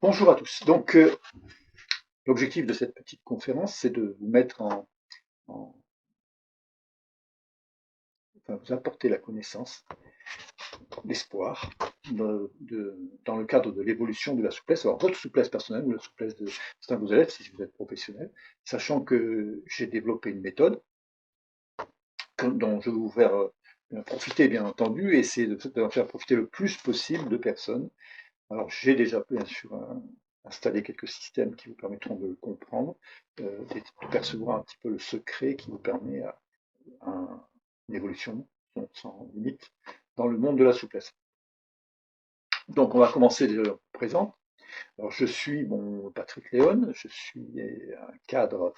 Bonjour à tous. Donc, l'objectif de cette petite conférence, c'est de vous mettre en- enfin, vous apporter la connaissance, l'espoir, dans le cadre de l'évolution de la souplesse. Alors, votre souplesse personnelle ou la souplesse de certains de vos élèves, si vous êtes professionnel, sachant que j'ai développé une méthode dont je vais vous faire profiter, bien entendu, et c'est de en faire profiter le plus possible de personnes. Alors, j'ai déjà, bien sûr, installé quelques systèmes qui vous permettront de le comprendre, de percevoir un petit peu le secret qui vous permet une évolution sans limite dans le monde de la souplesse. Donc, on va commencer déjà le présent. Alors, je suis Patrick Léon, je suis un cadre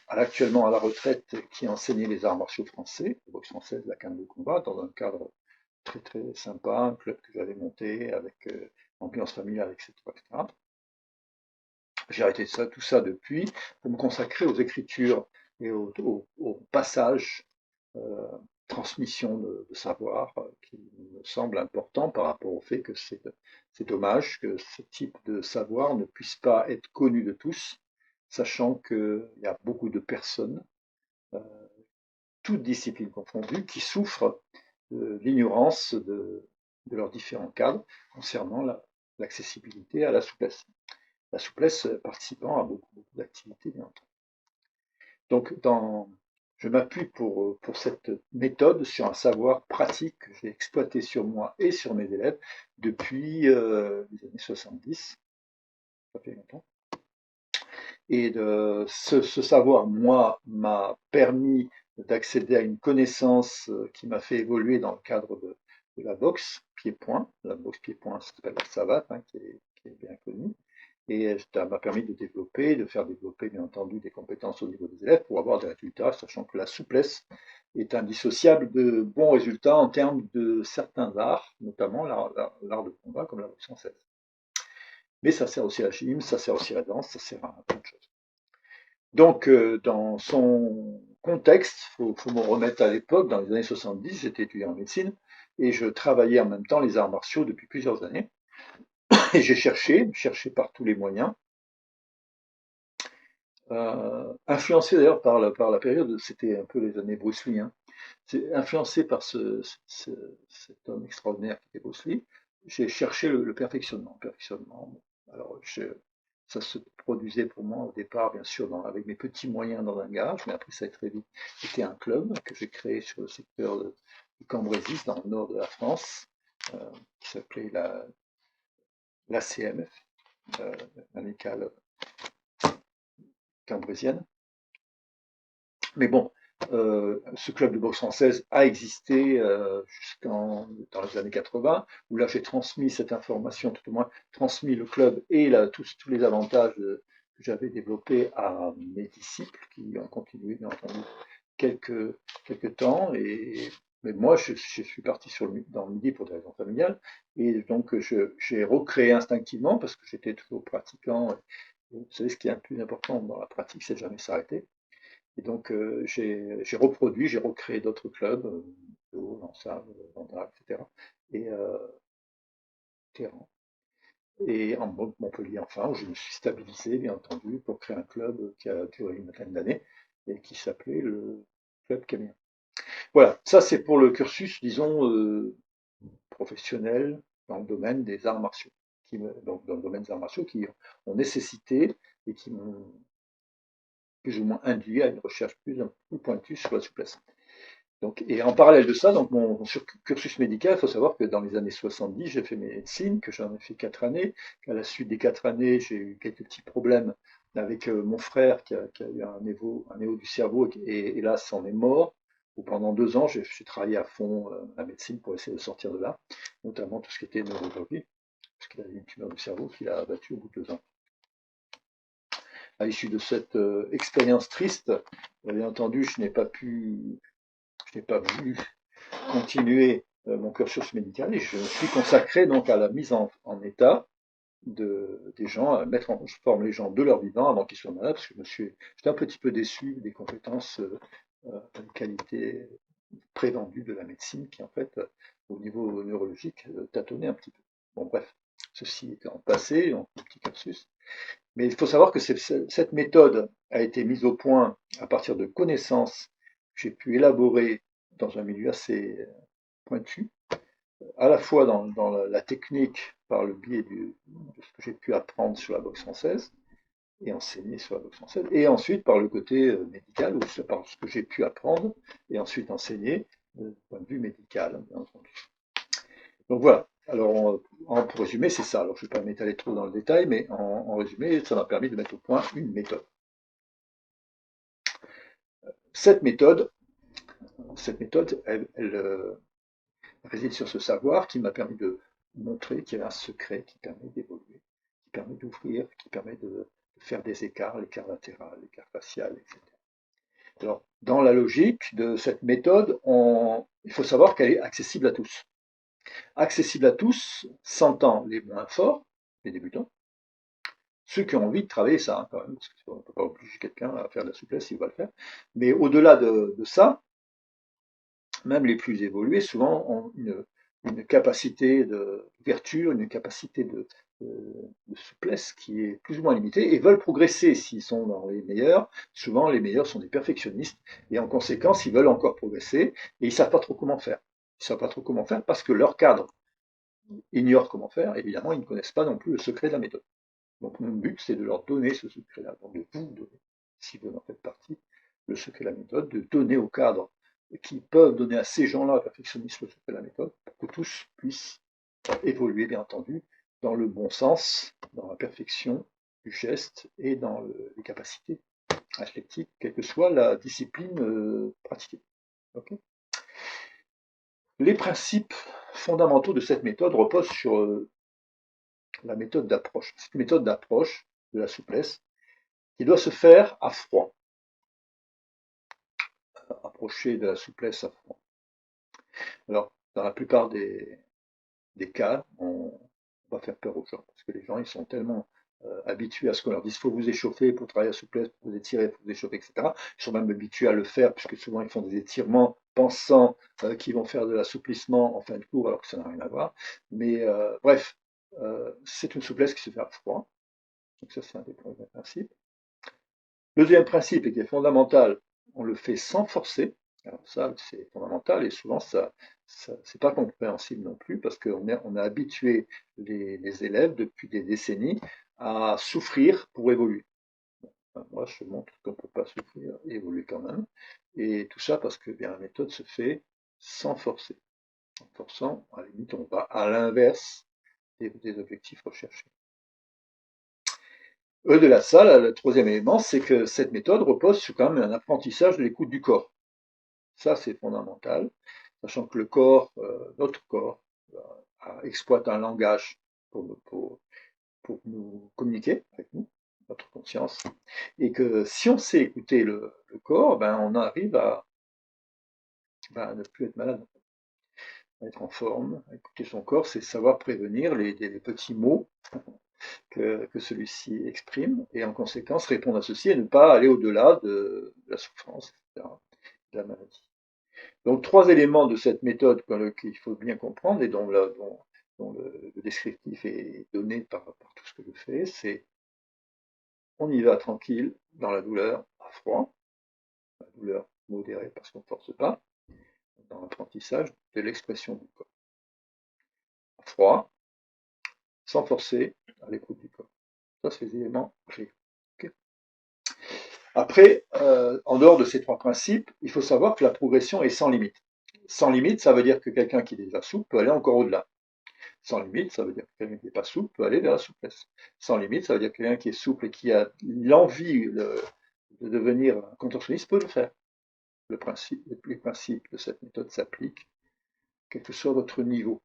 actuellement à la retraite qui enseignait les arts martiaux français, la boxe française, la canne de combat, dans un cadre très très sympa, un club que j'avais monté avec ambiance familiale, etc., etc. J'ai arrêté tout ça depuis pour me consacrer aux écritures et au passage, euh, transmission de savoir qui me semble important par rapport au fait que c'est dommage que ce type de savoir ne puisse pas être connu de tous, sachant qu'il y a beaucoup de personnes, euh, toutes disciplines confondues, qui souffrent de l'ignorance de leurs différents cadres concernant l'accessibilité à la souplesse. La souplesse participant à beaucoup d'activités, bien entendu. Donc, je m'appuie pour cette méthode sur un savoir pratique que j'ai exploité sur moi et sur mes élèves depuis les années 70, ça fait longtemps. Et ce savoir, moi, m'a permis d'accéder à une connaissance qui m'a fait évoluer dans le cadre de la boxe pied-point. La boxe pied-point, ça s'appelle la savate, hein, qui est bien connue. Et ça m'a permis de faire développer, bien entendu, des compétences au niveau des élèves pour avoir des résultats, sachant que la souplesse est indissociable de bons résultats en termes de certains arts, notamment l'art de combat comme la boxe française. Mais ça sert aussi à la gym, ça sert aussi à la danse, ça sert à plein de choses. Donc, dans son contexte, faut me remettre à l'époque, dans les années 70, j'étais étudiant en médecine et je travaillais en même temps les arts martiaux depuis plusieurs années. Et j'ai cherché par tous les moyens, influencé d'ailleurs par la période, c'était un peu les années Bruce Lee, hein. C'est influencé par cet homme extraordinaire qui était Bruce Lee. J'ai cherché le perfectionnement. Alors, ça se produisait pour moi au départ, bien sûr, avec mes petits moyens dans un garage, mais après ça a très vite été un club que j'ai créé sur le secteur du Cambrésis, dans le nord de la France, euh, qui s'appelait la CMF, l'amicale cambrésienne. Mais bon, ce club de boxe française a existé dans les années 80, où là j'ai transmis cette information, tout au moins transmis le club et tous les avantages que j'avais développés à mes disciples, qui ont continué bien entendu quelques temps. Mais moi, je suis parti dans le midi pour des raisons familiales, et donc j'ai recréé instinctivement, parce que j'étais toujours pratiquant. Et vous savez, ce qui est le plus important dans la pratique, c'est de jamais s'arrêter. Et donc, j'ai reproduit, j'ai recréé d'autres clubs, Pau, Lansable, Vendac, etc. Et Téhéran. Et en Montpellier, enfin, où je me suis stabilisé, bien entendu, pour créer un club qui a duré une vingtaine d'années et qui s'appelait le Club Camien. Voilà, ça c'est pour le cursus, disons, professionnel dans le domaine des arts martiaux. Donc, dans le domaine des arts martiaux qui ont nécessité et qui m'ont plus ou moins induit à une recherche plus pointue sur la souplesse. Donc, et en parallèle de ça, donc mon cursus médical, il faut savoir que dans les années 70, j'ai fait médecine, que j'en ai fait 4 années, qu'à la suite des 4 années, j'ai eu quelques petits problèmes avec mon frère qui a eu un néo du cerveau et hélas en est mort. Ou pendant 2 ans, j'ai travaillé à fond la médecine pour essayer de sortir de là, notamment tout ce qui était neurologie, parce qu'il a eu une tumeur du cerveau qu'il a abattue au bout de 2 ans. À l'issue de cette expérience triste, bien entendu, je n'ai pas voulu continuer mon cursus médical et je me suis consacré donc à la mise en état des gens, à mettre en forme les gens de leur vivant avant qu'ils soient malades, parce que j'étais un petit peu déçu des compétences, des qualités prétendues de la médecine qui en fait, au niveau neurologique, tâtonnait un petit peu. Bon, bref, ceci étant passé, en petit cursus. Mais il faut savoir que cette méthode a été mise au point à partir de connaissances que j'ai pu élaborer dans un milieu assez pointu, à la fois dans la technique par le biais de ce que j'ai pu apprendre sur la boxe française et enseigner sur la boxe française, et ensuite par le côté médical, ou par ce que j'ai pu apprendre et ensuite enseigner du point de vue médical, bien entendu. Donc voilà. Alors, pour résumer, c'est ça. Alors, je ne vais pas m'étaler trop dans le détail, mais en résumé, ça m'a permis de mettre au point une méthode. Cette méthode, elle réside sur ce savoir qui m'a permis de montrer qu'il y avait un secret qui permet d'évoluer, qui permet d'ouvrir, qui permet de faire des écarts, l'écart latéral, l'écart facial, etc. Alors, dans la logique de cette méthode, il faut savoir qu'elle est accessible à tous. Accessible à tous, s'entend les moins forts, les débutants, ceux qui ont envie de travailler ça, hein, quand même, parce qu'on ne peut pas obliger quelqu'un à faire de la souplesse s'il va le faire. Mais au-delà de ça, même les plus évolués, souvent, ont une capacité d'ouverture, une capacité de souplesse qui est plus ou moins limitée et veulent progresser s'ils sont dans les meilleurs. Souvent, les meilleurs sont des perfectionnistes et en conséquence, ils veulent encore progresser et ils ne savent pas trop comment faire. Ils ne savent pas trop comment faire parce que leur cadre ignore comment faire. Évidemment, ils ne connaissent pas non plus le secret de la méthode. Donc mon but, c'est de leur donner ce secret-là, donc de vous donner, si vous en faites partie, le secret de la méthode, de donner au cadre qui peuvent donner à ces gens-là, perfectionnistes, le secret de la méthode, pour que tous puissent évoluer, bien entendu, dans le bon sens, dans la perfection du geste et dans les capacités athlétiques, quelle que soit la discipline pratiquée. Okay. Les principes fondamentaux de cette méthode reposent sur la méthode d'approche. C'est une méthode d'approche de la souplesse qui doit se faire à froid, approcher de la souplesse à froid. Alors, dans la plupart des cas, on va faire peur aux gens, parce que les gens, ils sont tellement habitués à ce qu'on leur dise, il faut vous échauffer pour travailler à souplesse, pour vous étirer, il faut vous échauffer, etc. Ils sont même habitués à le faire, puisque souvent ils font des étirements pensant qu'ils vont faire de l'assouplissement en fin de cours, alors que ça n'a rien à voir. Mais bref, c'est une souplesse qui se fait à froid. Donc ça, c'est un des premiers principes. Le deuxième principe, et qui est fondamental, on le fait sans forcer. Alors ça, c'est fondamental et souvent, c'est pas compréhensible non plus parce on a habitué les élèves depuis des décennies à souffrir pour évoluer. Enfin, moi, je montre qu'on ne peut pas souffrir et évoluer quand même. Et tout ça parce que bien, la méthode se fait sans forcer. En forçant, à la limite, on va à l'inverse des objectifs recherchés. Au-delà de ça, le troisième élément, c'est que cette méthode repose sur quand même un apprentissage de l'écoute du corps. Ça, c'est fondamental, sachant que le corps, notre corps, exploite un langage pour nous communiquer avec nous, notre conscience, et que si on sait écouter le corps, ben, on arrive à ne plus être malade, à être en forme. Écouter son corps, c'est savoir prévenir les petits mots que celui-ci exprime, et en conséquence répondre à ceci et ne pas aller au-delà de la souffrance, etc., de la maladie. Donc trois éléments de cette méthode qu'il faut bien comprendre et dont le descriptif est donné par tout ce que je fais, c'est on y va tranquille, dans la douleur, à froid, la douleur modérée parce qu'on ne force pas, dans l'apprentissage de l'expression du corps. À froid, sans forcer, à l'écoute du corps. Ça, c'est les éléments clés. Okay. Après, en dehors de ces trois principes, il faut savoir que la progression est sans limite. Sans limite, ça veut dire que quelqu'un qui est déjà souple peut aller encore au-delà. Sans limite, ça veut dire que quelqu'un qui n'est pas souple peut aller vers la souplesse. Sans limite, ça veut dire que quelqu'un qui est souple et qui a l'envie de devenir un contorsionniste peut le faire. Les principes de cette méthode s'appliquent, quel que soit votre niveau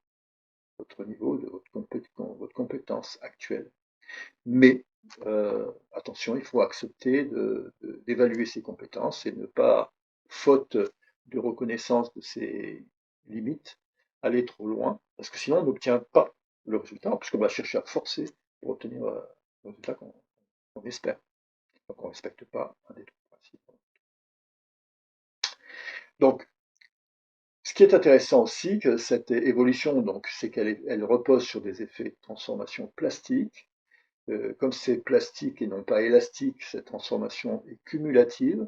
de votre compétence actuelle. Mais attention, il faut accepter d'évaluer ses compétences et ne pas, faute de reconnaissance de ses limites, aller trop loin, parce que sinon on n'obtient pas le résultat, puisqu'on va chercher à forcer pour obtenir le résultat qu'on espère. Donc on ne respecte pas un des trois principes. Donc, Ce qui est intéressant aussi, que cette évolution, donc, c'est elle repose sur des effets de transformation plastique. Comme c'est plastique et non pas élastique, cette transformation est cumulative,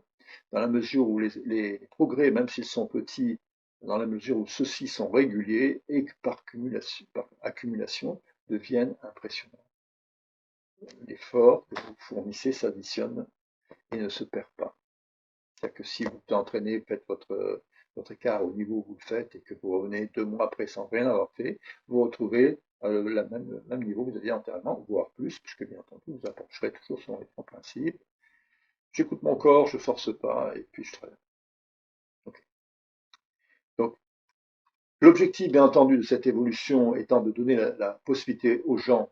dans la mesure où les progrès, même s'ils sont petits, dans la mesure où ceux-ci sont réguliers et que par accumulation deviennent impressionnants. L'effort que vous fournissez s'additionne et ne se perd pas. C'est-à-dire que si vous entraînez, faites votre écart au niveau où vous le faites et que vous revenez 2 mois après sans rien avoir fait, vous retrouvez le même niveau que vous aviez antérieurement, voire plus, puisque bien entendu, vous approcherez toujours sur les principe. J'écoute mon corps, je force pas, et puis je travaille. Okay. Donc, l'objectif, bien entendu, de cette évolution étant de donner la possibilité aux gens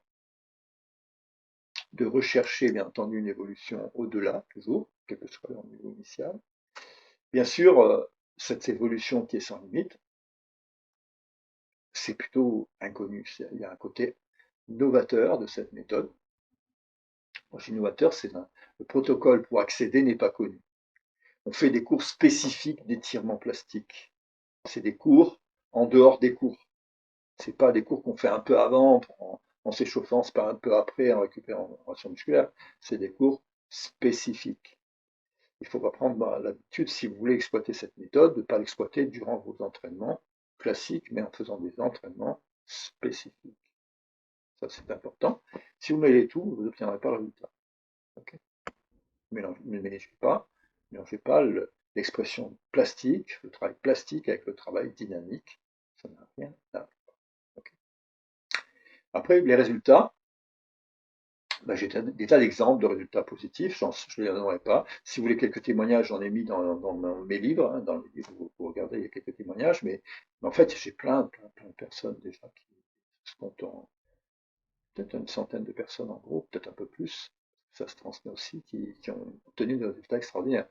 de rechercher, bien entendu, une évolution au-delà, toujours, quel que soit leur niveau initial. Bien sûr, cette évolution qui est sans limite, c'est plutôt inconnu. Il y a un côté novateur de cette méthode. Quand je dis novateur, le protocole pour accéder n'est pas connu. On fait des cours spécifiques d'étirement plastique. C'est des cours en dehors des cours. C'est pas des cours qu'on fait un peu avant, en s'échauffant, c'est pas un peu après, en récupérant en ration musculaire. C'est des cours spécifiques. Il faut pas prendre l'habitude, si vous voulez exploiter cette méthode, de ne pas l'exploiter durant vos entraînements classiques, mais en faisant des entraînements spécifiques. Ça, c'est important. Si vous mêlez tout, vous n'obtiendrez pas le résultat. Okay. Ne mélangez pas l'expression plastique, le travail plastique avec le travail dynamique. Ça n'a rien à voir. Okay. Après, les résultats, j'ai des tas d'exemples de résultats positifs, je ne les donnerai pas. Si vous voulez quelques témoignages, j'en ai mis dans mes livres, hein, dans les livres, vous regardez, il y a quelques témoignages, mais en fait, j'ai plein de personnes déjà qui se comptent en peut-être une centaine de personnes en gros, peut-être un peu plus, ça se transmet aussi, qui ont obtenu des résultats extraordinaires.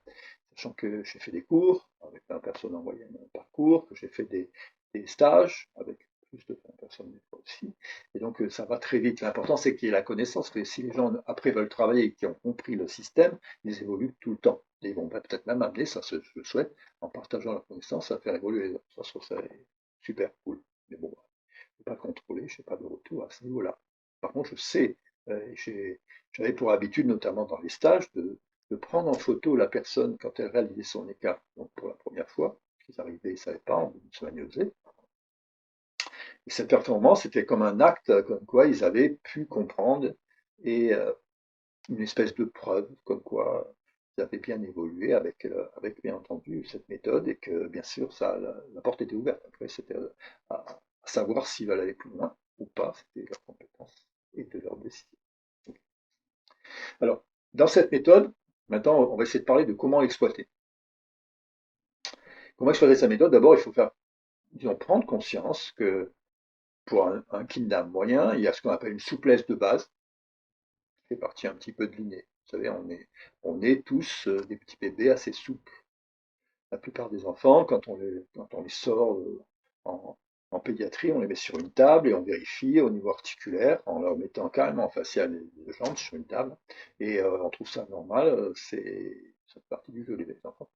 Sachant que j'ai fait des cours avec 20 personnes en moyenne par cours, que j'ai fait des stages avec plus de 20 personnes des fois aussi. Et donc ça va très vite. L'important c'est qu'il y ait la connaissance, que si les gens après veulent travailler et qui ont compris le système, ils évoluent tout le temps. Et ils vont peut-être même amener, ça je le souhaite, en partageant leur connaissance, à faire évoluer les autres. Ça, je trouve ça super cool. Mais bon, je ne peux pas contrôler, je n'ai pas de retour à ce niveau-là. Par contre, je sais, j'avais pour habitude, notamment dans les stages, de prendre en photo la personne quand elle réalisait son écart, donc pour la première fois. Ils arrivaient, ils ne savaient pas, on se magnosait. Et cette performance, c'était comme un acte, comme quoi ils avaient pu comprendre, et une espèce de preuve, comme quoi ils avaient bien évolué avec bien entendu cette méthode, et que bien sûr, la porte était ouverte. Après, c'était à savoir s'ils veulent aller plus loin ou pas, c'était leur compétence et de leur décision. Alors, dans cette méthode, maintenant, on va essayer de parler de comment l'exploiter. Comment exploiter sa méthode? D'abord, il faut disons, prendre conscience que pour un kingdom moyen, il y a ce qu'on appelle une souplesse de base, qui fait partie un petit peu de l'inné. Vous savez, on est tous des petits bébés assez souples. La plupart des enfants, quand on les sort en, en pédiatrie, on les met sur une table et on vérifie au niveau articulaire en leur mettant carrément facial les jambes sur une table. Et on trouve ça normal, ça fait partie du jeu des enfants.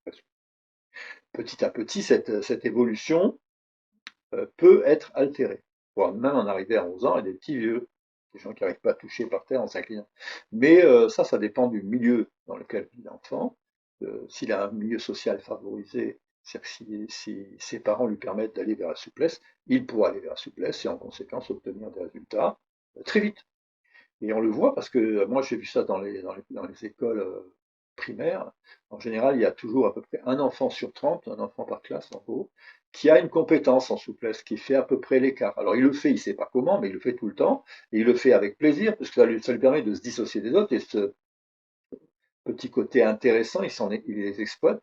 Petit à petit, cette évolution peut être altérée, voire même en arriver à 11 ans et des petits vieux, des gens qui n'arrivent pas à toucher par terre en s'inclinant. Mais ça dépend du milieu dans lequel vit l'enfant. S'il a un milieu social favorisé, c'est-à-dire que si ses parents lui permettent d'aller vers la souplesse, il pourra aller vers la souplesse et en conséquence obtenir des résultats très vite. Et on le voit parce que moi j'ai vu ça dans les écoles primaires. En général, il y a toujours à peu près un enfant sur 30, un enfant par classe en gros, qui a une compétence en souplesse, qui fait à peu près l'écart. Alors il le fait, il ne sait pas comment, mais il le fait tout le temps, et il le fait avec plaisir, parce que ça lui permet de se dissocier des autres, et ce petit côté intéressant, il les exploite,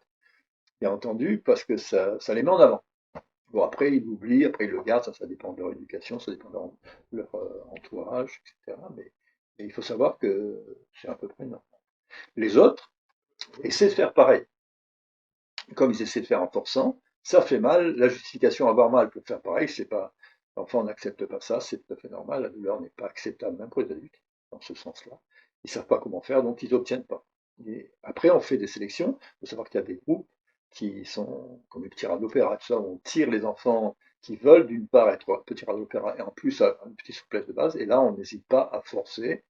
bien entendu, parce que ça les met en avant. Bon, après, ils l'oublient, après, ils le gardent, ça dépend de leur éducation, ça dépend de leur entourage, etc. Mais il faut savoir que c'est à peu près normal. Les autres essaient de faire pareil. Comme ils essaient de faire en forçant, ça fait mal. La justification à avoir mal pour faire pareil, c'est pas. L'enfant n'accepte pas ça, c'est tout à fait normal. La douleur n'est pas acceptable, même pour les adultes, dans ce sens-là. Ils ne savent pas comment faire, donc ils n'obtiennent pas. Et après, on fait des sélections. Il faut savoir qu'il y a des groupes qui sont comme les petits rats d'opéra, tout ça, où on tire les enfants qui veulent d'une part être petits rats d'opéra et en plus une petite souplesse de base, et là on n'hésite pas à forcer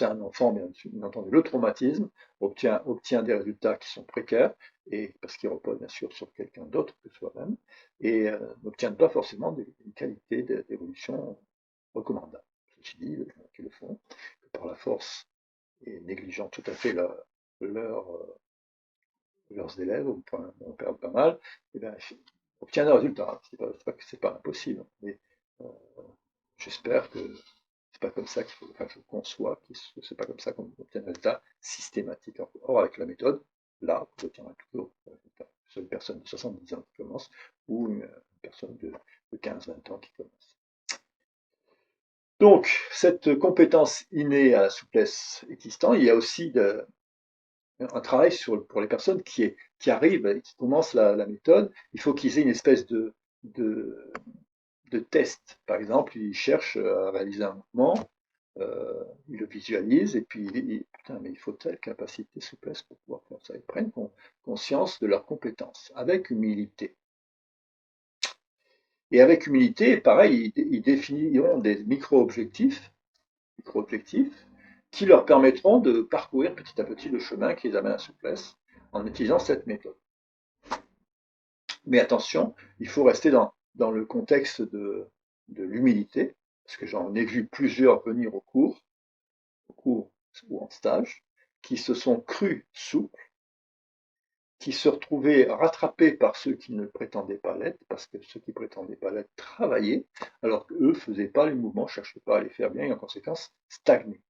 un enfant, bien entendu, le traumatisme obtient des résultats qui sont précaires, et parce qu'ils reposent bien sûr sur quelqu'un d'autre que soi-même, et n'obtiennent pas forcément une qualité d'évolution recommandable. Ceci dit, il y en a qui le font, que par la force et négligeant tout à fait leur, leurs élèves, on perd pas mal, et bien, obtient des résultats. C'est pas impossible, mais euh, j'espère que c'est pas comme ça qu'il faut, enfin, je conçois que c'est pas comme ça qu'on obtient des résultats systématiques. Or, avec la méthode, là, on obtiendra toujours des résultats. C'est une personne de 70 ans qui commence ou une personne de 15-20 ans qui commence. Donc, cette compétence innée à la souplesse existante, il y a aussi un travail pour les personnes qui arrivent et qui commencent la méthode. Il faut qu'ils aient une espèce de, de test. Par exemple, ils cherchent à réaliser un mouvement, ils le visualisent et puis putain, mais il faut telle capacité, souplesse pour pouvoir faire ça. Ils prennent conscience de leurs compétences avec humilité. Et avec humilité, pareil, ils définiront des micro-objectifs qui leur permettront de parcourir petit à petit le chemin qui les amène à la souplesse en utilisant cette méthode. Mais attention, il faut rester dans le contexte de l'humilité, parce que j'en ai vu plusieurs venir au cours ou en stage, qui se sont crus souples, qui se retrouvaient rattrapés par ceux qui ne prétendaient pas l'être, parce que ceux qui prétendaient pas l'être travaillaient, alors qu'eux ne faisaient pas les mouvements, ne cherchaient pas à les faire bien, et en conséquence stagnaient.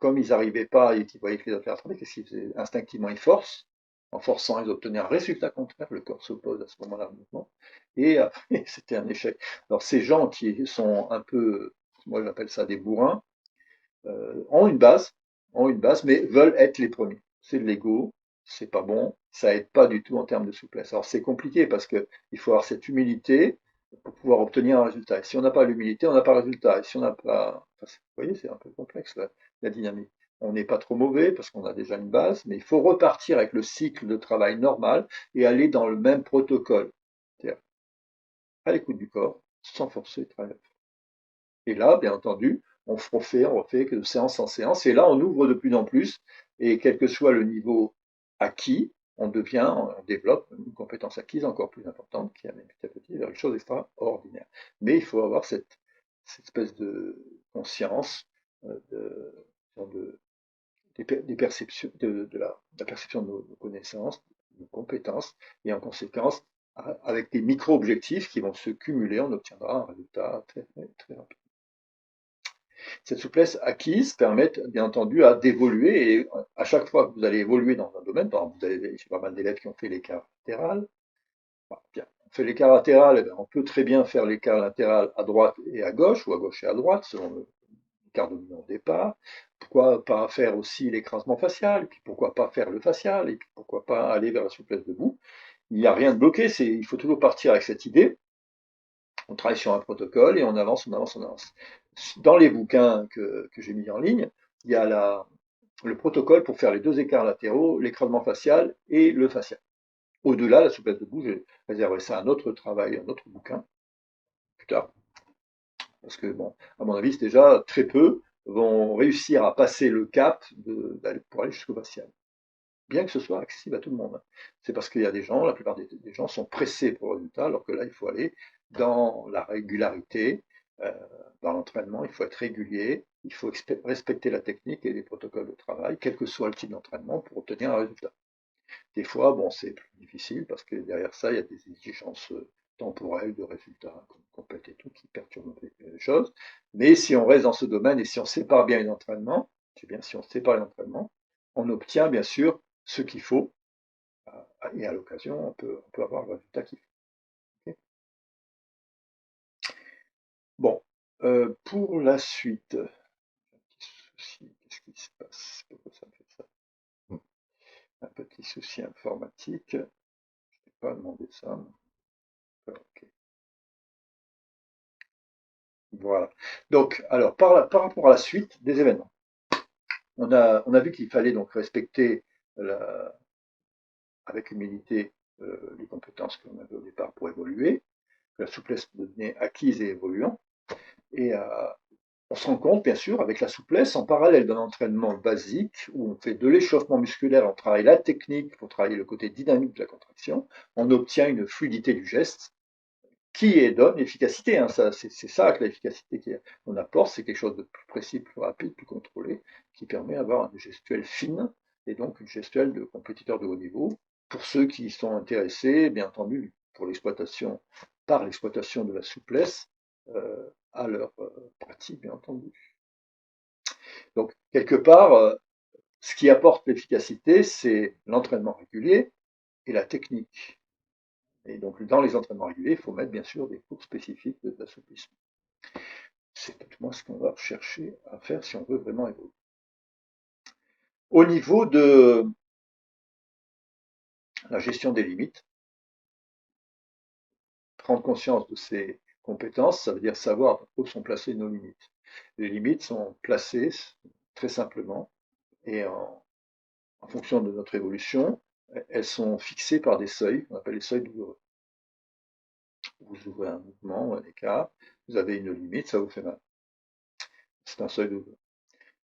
Comme ils n'arrivaient pas et qu'ils voyaient que les autres les rattrapaient, qu'est-ce qu'ils faisaient? Instinctivement, ils forcent. En forçant, ils obtenaient un résultat contraire. Le corps s'oppose à ce moment-là au mouvement. Et après, c'était un échec. Alors, ces gens qui sont un peu, moi j'appelle ça des bourrins, ont une base, mais veulent être les premiers. C'est de l'ego, c'est pas bon, ça aide pas du tout en termes de souplesse. Alors, c'est compliqué parce qu'il faut avoir cette humilité pour pouvoir obtenir un résultat. Et si on n'a pas l'humilité, on n'a pas le résultat. Et si on n'a pas, enfin, vous voyez, c'est un peu complexe la dynamique. On n'est pas trop mauvais parce qu'on a déjà une base, mais il faut repartir avec le cycle de travail normal et aller dans le même protocole. C'est-à-dire à l'écoute du corps, sans forcer, travailler. Et là, bien entendu, on refait que de séance en séance. Et là, on ouvre de plus en plus. Et quel que soit le niveau acquis, on développe une compétence acquise encore plus importante qui amène petit à petit vers une chose extraordinaire. Mais il faut avoir cette espèce de conscience de, des perceptions, de la perception de nos connaissances, de nos compétences, et en conséquence, avec des micro-objectifs qui vont se cumuler, on obtiendra un résultat très, très, très rapide. Cette souplesse acquise permet bien entendu d'évoluer et à chaque fois que vous allez évoluer dans un domaine, par exemple, j'ai pas mal d'élèves qui ont fait l'écart latéral. Bien, on fait l'écart latéral, on peut très bien faire l'écart latéral à droite et à gauche, ou à gauche et à droite, selon l'écart dominant au départ. Pourquoi pas faire aussi l'écrasement facial, et puis pourquoi pas faire le facial, et puis pourquoi pas aller vers la souplesse debout. Il n'y a rien de bloqué, il faut toujours partir avec cette idée. On travaille sur un protocole et on avance, on avance, on avance. Dans les bouquins que j'ai mis en ligne, il y a le protocole pour faire les deux écarts latéraux, l'écrasement facial et le facial. Au-delà, la souplesse debout, j'ai réservé ça à un autre travail, un autre bouquin, plus tard. Parce que, bon, à mon avis, c'est déjà très peu vont réussir à passer le cap pour aller jusqu'au facial. Bien que ce soit accessible à tout le monde. C'est parce qu'il y a des gens, la plupart des gens sont pressés pour le résultat, alors que là, il faut aller dans la régularité, euh, dans l'entraînement, il faut être régulier, il faut respecter la technique et les protocoles de travail, quel que soit le type d'entraînement, pour obtenir un résultat. Des fois, bon, c'est plus difficile parce que derrière ça, il y a des exigences temporelles de résultats complètes et tout qui perturbent les choses. Mais si on reste dans ce domaine et si on sépare bien les entraînements, c'est bien si on sépare les entraînements, on obtient bien sûr ce qu'il faut et à l'occasion, on peut avoir le résultat qu'il faut. Okay. Bon, pour la suite, un petit souci, qu'est-ce qui se passe? Pourquoi ça me fait ça? Un petit souci informatique, je n'ai pas demandé ça. Okay. Voilà. Donc, alors, par rapport à la suite des événements, on a vu qu'il fallait donc respecter avec humilité les compétences que l'on avait au départ pour évoluer, que la souplesse devenait acquise et évoluant. Et on se rend compte, bien sûr, avec la souplesse, en parallèle d'un entraînement basique, où on fait de l'échauffement musculaire, on travaille la technique pour travailler le côté dynamique de la contraction, on obtient une fluidité du geste qui donne l'efficacité. Hein. C'est ça que l'efficacité qu'on apporte, c'est quelque chose de plus précis, plus rapide, plus contrôlé, qui permet d'avoir une gestuelle fine et donc une gestuelle de compétiteur de haut niveau. Pour ceux qui sont intéressés, bien entendu, pour l'exploitation, par l'exploitation de la souplesse à leur pratique, bien entendu. Donc, quelque part, ce qui apporte l'efficacité, c'est l'entraînement régulier et la technique. Et donc, dans les entraînements réguliers, il faut mettre bien sûr des cours spécifiques d'assouplissement. C'est tout moins ce qu'on va chercher à faire si on veut vraiment évoluer. Au niveau de la gestion des limites, prendre conscience de ses compétences, ça veut dire savoir où sont placées nos limites. Les limites sont placées très simplement et en fonction de notre évolution, elles sont fixées par des seuils qu'on appelle les seuils douloureux. Vous ouvrez un mouvement ou un écart, vous avez une limite, ça vous fait mal. C'est un seuil douloureux.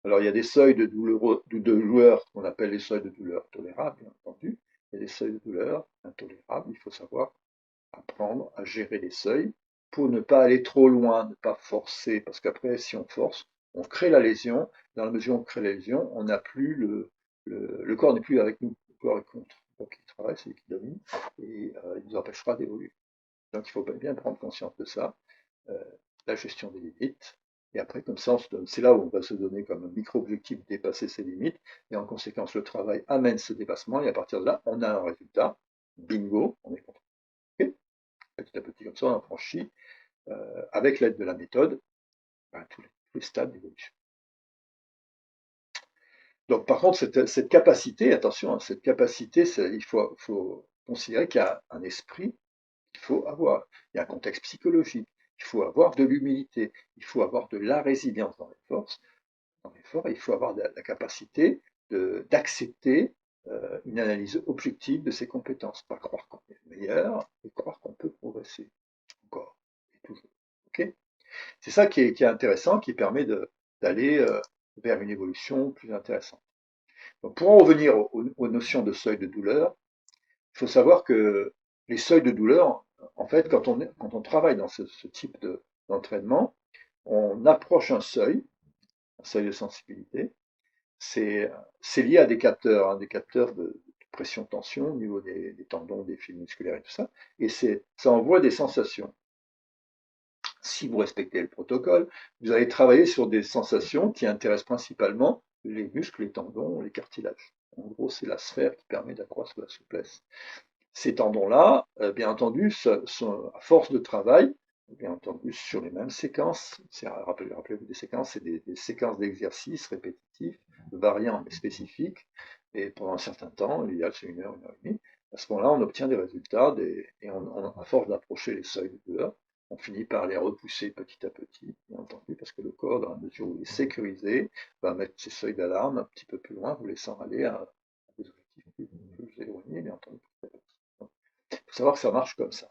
Alors il y a des seuils de douleur qu'on appelle les seuils de douleur tolérables, bien entendu. Il y a des seuils de douleur intolérables. Il faut savoir apprendre à gérer les seuils pour ne pas aller trop loin, ne pas forcer, parce qu'après, si on force, on crée la lésion. Dans la mesure où on crée la lésion, on n'a plus le corps n'est plus avec nous, le corps est contre. Donc il travaille, c'est lui qui domine, et il nous empêchera d'évoluer. Donc il faut bien prendre conscience de ça, la gestion des limites. Et après, comme ça, c'est là où on va se donner comme un micro-objectif de dépasser ses limites. Et en conséquence, le travail amène ce dépassement. Et à partir de là, on a un résultat. Bingo, on est content. Okay, petit à petit, comme ça, on a franchi, avec l'aide de la méthode, tous les stades d'évolution. Donc, par contre, cette capacité, attention, hein, cette capacité, il faut considérer qu'il y a un esprit qu'il faut avoir. Il y a un contexte psychologique. Il faut avoir de l'humilité. Il faut avoir de la résilience dans les forces. Dans l'effort, il faut avoir la capacité d'accepter une analyse objective de ses compétences. Pas croire qu'on est meilleur, mais croire qu'on peut progresser encore et toujours. Okay, c'est ça qui est intéressant, qui permet d'aller vers une évolution plus intéressante. Donc, pour en revenir aux notions de seuil de douleur, il faut savoir que les seuils de douleur, en fait, quand on travaille dans ce type d'entraînement, on approche un seuil de sensibilité. C'est lié à des capteurs, hein, des capteurs de pression-tension au niveau des tendons, des fils musculaires et tout ça. Et ça envoie des sensations. Si vous respectez le protocole, vous allez travailler sur des sensations qui intéressent principalement les muscles, les tendons, les cartilages. En gros, c'est la sphère qui permet d'accroître la souplesse. Ces tendons-là, bien entendu, sont à force de travail, bien entendu, sur les mêmes séquences. Rappelez-vous des séquences, c'est des séquences d'exercices répétitifs, variants mais spécifiques, et pendant un certain temps, l'idéal c'est 1 heure, 1 heure et demie. À ce moment-là, on obtient des résultats, et à force d'approcher les seuils de douleur, on finit par les repousser petit à petit, bien entendu, parce que le corps, dans la mesure où il est sécurisé, va mettre ses seuils d'alarme un petit peu plus loin, vous laissant aller à des objectifs plus éloignés, bien entendu. Il faut savoir que ça marche comme ça.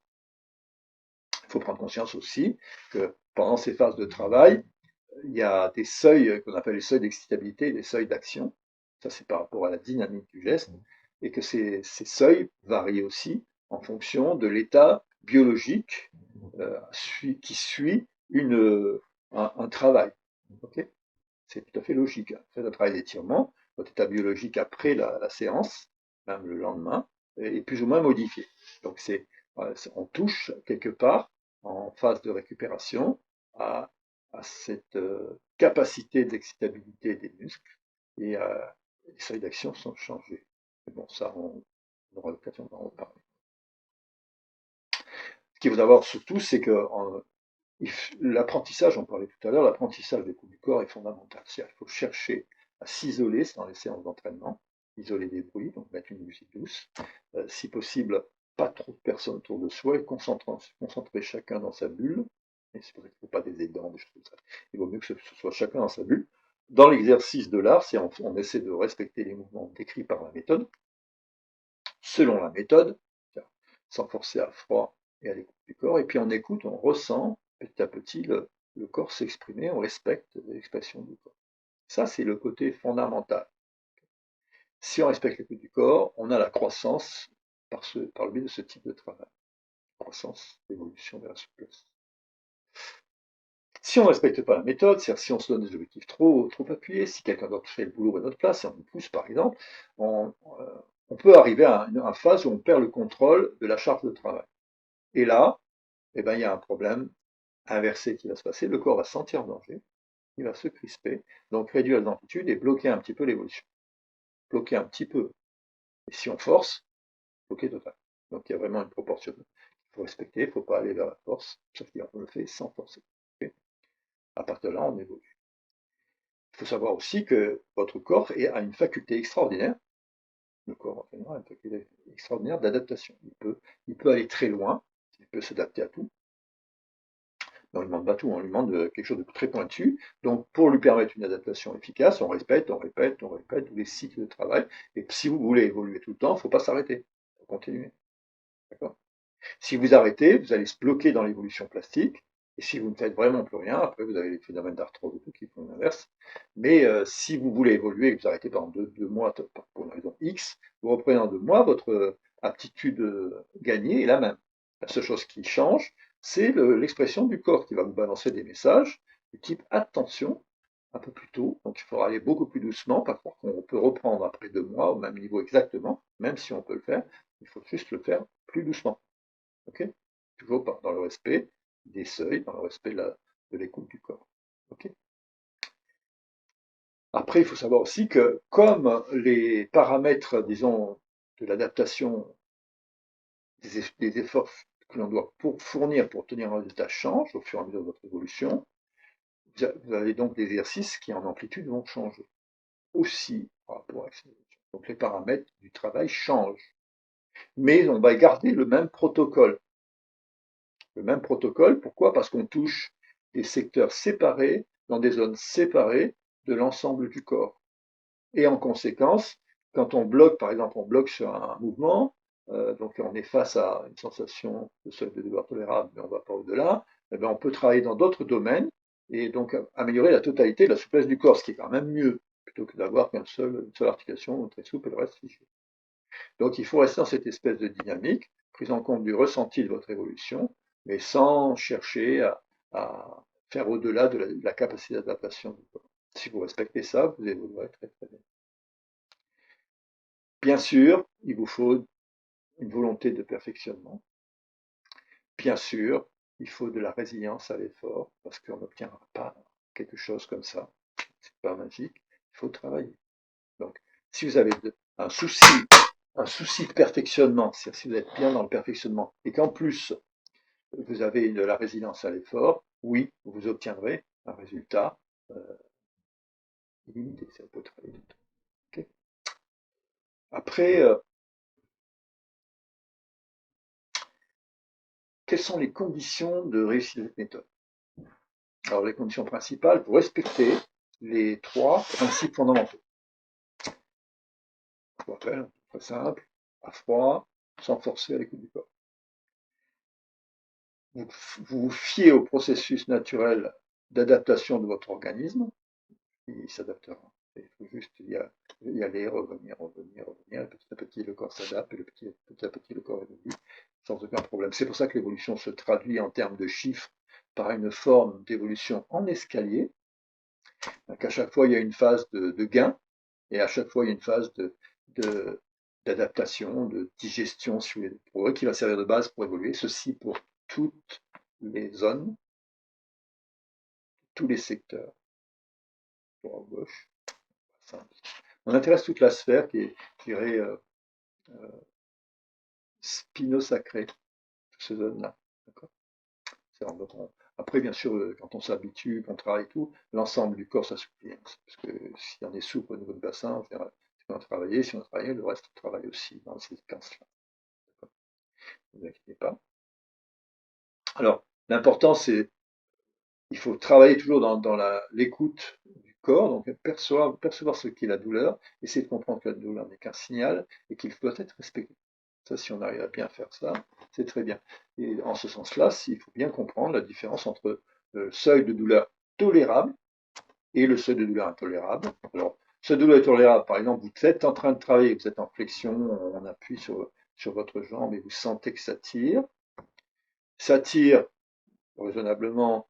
Il faut prendre conscience aussi que pendant ces phases de travail, il y a des seuils qu'on appelle les seuils d'excitabilité et des seuils d'action. Ça, c'est par rapport à la dynamique du geste. Et que ces seuils varient aussi en fonction de l'état biologique qui suit un travail. Okay, c'est tout à fait logique. Faites un travail d'étirement, votre état biologique après la séance, même le lendemain, est plus ou moins modifié. Donc on touche quelque part en phase de récupération à cette capacité d'excitabilité des muscles, et les seuils d'action sont changés. Mais bon, ça, on aura l'occasion d'en reparler. Ce qu'il faut savoir surtout, c'est que l'apprentissage, on parlait tout à l'heure, l'apprentissage des coups du corps est fondamental. C'est-à-dire qu'il faut chercher à s'isoler dans les séances d'entraînement, isoler des bruits, donc mettre une musique douce, si possible, pas trop de personnes autour de soi, et concentrer chacun dans sa bulle. Et c'est pour ça qu'il ne faut pas des aidants, des choses comme ça. Il vaut mieux que ce soit chacun dans sa bulle. Dans l'exercice de l'art, on essaie de respecter les mouvements décrits par la méthode. Selon la méthode, sans forcer à froid et à l'écoute du corps. Et puis on écoute, on ressent petit à petit le corps s'exprimer, on respecte l'expression du corps. Ça, c'est le côté fondamental. Si on respecte l'écoute du corps, on a la croissance par le biais de ce type de travail. Croissance, évolution vers la souplesse. Si on ne respecte pas la méthode, c'est-à-dire si on se donne des objectifs trop appuyés, si quelqu'un d'autre fait le boulot à notre place, si on nous pousse par exemple, on peut arriver à une phase où on perd le contrôle de la charge de travail. Et là, eh ben, il y a un problème inversé qui va se passer, le corps va se sentir en danger, il va se crisper, donc réduire l'amplitude et bloquer un petit peu l'évolution. Bloquer un petit peu. Et si on force, bloquer total. Donc il y a vraiment une proportion qu'il faut respecter, il ne faut pas aller vers la force, sauf qu'on le fait sans forcer. Okay. À partir de là, on évolue. Il faut savoir aussi que votre corps a une faculté extraordinaire, le corps a une faculté extraordinaire d'adaptation. Il peut aller très loin, il peut s'adapter à tout. Mais on ne lui demande pas tout, on lui demande quelque chose de très pointu. Donc, pour lui permettre une adaptation efficace, on répète tous les cycles de travail. Et si vous voulez évoluer tout le temps, il ne faut pas s'arrêter. Il faut continuer. D'accord. Si vous arrêtez, vous allez se bloquer dans l'évolution plastique. Et si vous ne faites vraiment plus rien, après vous avez les phénomènes d'arthrose qui font l'inverse. Mais si vous voulez évoluer et que vous arrêtez pendant deux mois pour une raison X, vous reprenez en 2 mois, votre aptitude gagnée est la même. La seule chose qui change, c'est l'expression du corps qui va vous balancer des messages du type attention, un peu plus tôt. Donc il faudra aller beaucoup plus doucement, par contre on peut reprendre après 2 mois au même niveau exactement, même si on peut le faire, il faut juste le faire plus doucement. Okay. Toujours dans le respect des seuils, dans le respect de l'écoute du corps. Okay. Après, il faut savoir aussi que comme les paramètres, disons, de l'adaptation des efforts que l'on doit fournir pour obtenir un résultat changent au fur et à mesure de votre évolution, vous avez donc des exercices qui en amplitude vont changer aussi par rapport à cette évolution. Donc les paramètres du travail changent. Mais on va garder le même protocole. Le même protocole, pourquoi? Parce qu'on touche des secteurs séparés, dans des zones séparées de l'ensemble du corps. Et en conséquence, quand on bloque, par exemple, on bloque sur un mouvement, donc on est face à une sensation de seuil de douleur tolérable, mais on ne va pas au-delà, eh bien on peut travailler dans d'autres domaines et donc améliorer la totalité de la souplesse du corps, ce qui est quand même mieux, plutôt que d'avoir une seule articulation très souple et le reste figé. Donc il faut rester dans cette espèce de dynamique, prise en compte du ressenti de votre évolution, mais sans chercher à faire au-delà de la capacité d'adaptation du corps. Si vous respectez ça, vous évoluerez très très bien. Bien sûr, il vous faut une volonté de perfectionnement. Bien sûr, il faut de la résilience à l'effort, parce qu'on n'obtiendra pas quelque chose comme ça. C'est pas magique, il faut travailler. Donc, si vous avez un souci de perfectionnement, c'est-à-dire si vous êtes bien dans le perfectionnement, et qu'en plus vous avez de la résilience à l'effort, oui, vous obtiendrez un résultat illimité, ça peut travailler tout le temps. Okay. Après, quelles sont les conditions de réussite de cette méthode? Alors, les conditions principales, vous respectez les 3 principes fondamentaux. Je vous rappelle, très simple, à froid, sans forcer à l'écoute du corps. Vous vous fiez au processus naturel d'adaptation de votre organisme, il s'adaptera. Il faut juste y aller, revenir, et petit à petit le corps s'adapte, et petit à petit le corps évolue, sans aucun problème. C'est pour ça que l'évolution se traduit en termes de chiffres par une forme d'évolution en escalier, donc à chaque fois il y a une phase de gain, et à chaque fois il y a une phase d'adaptation, de digestion, si vous voulez, de progrès, qui va servir de base pour évoluer, ceci pour toutes les zones, tous les secteurs, droite, gauche, simple. On intéresse toute la sphère qui est, je dirais, spino-sacrée, toutes ces zones-là. Après, bien sûr, quand on s'habitue, qu'on travaille et tout, l'ensemble du corps s'assouplit. Parce que si on est souple au niveau du bassin, on verra, si on a travaillé, le reste travaille aussi dans ces séquences-là. Ne vous inquiétez pas. Alors, l'important, c'est il faut travailler toujours dans l'écoute du corps, donc percevoir ce qu'est la douleur, essayer de comprendre que la douleur n'est qu'un signal et qu'il doit être respecté. Ça, si on arrive à bien faire ça, c'est très bien. Et en ce sens-là, il faut bien comprendre la différence entre le seuil de douleur tolérable et le seuil de douleur intolérable. Alors, seuil de douleur tolérable, par exemple, vous êtes en train de travailler, vous êtes en flexion, on appuie sur votre jambe et vous sentez que ça tire. Ça tire raisonnablement,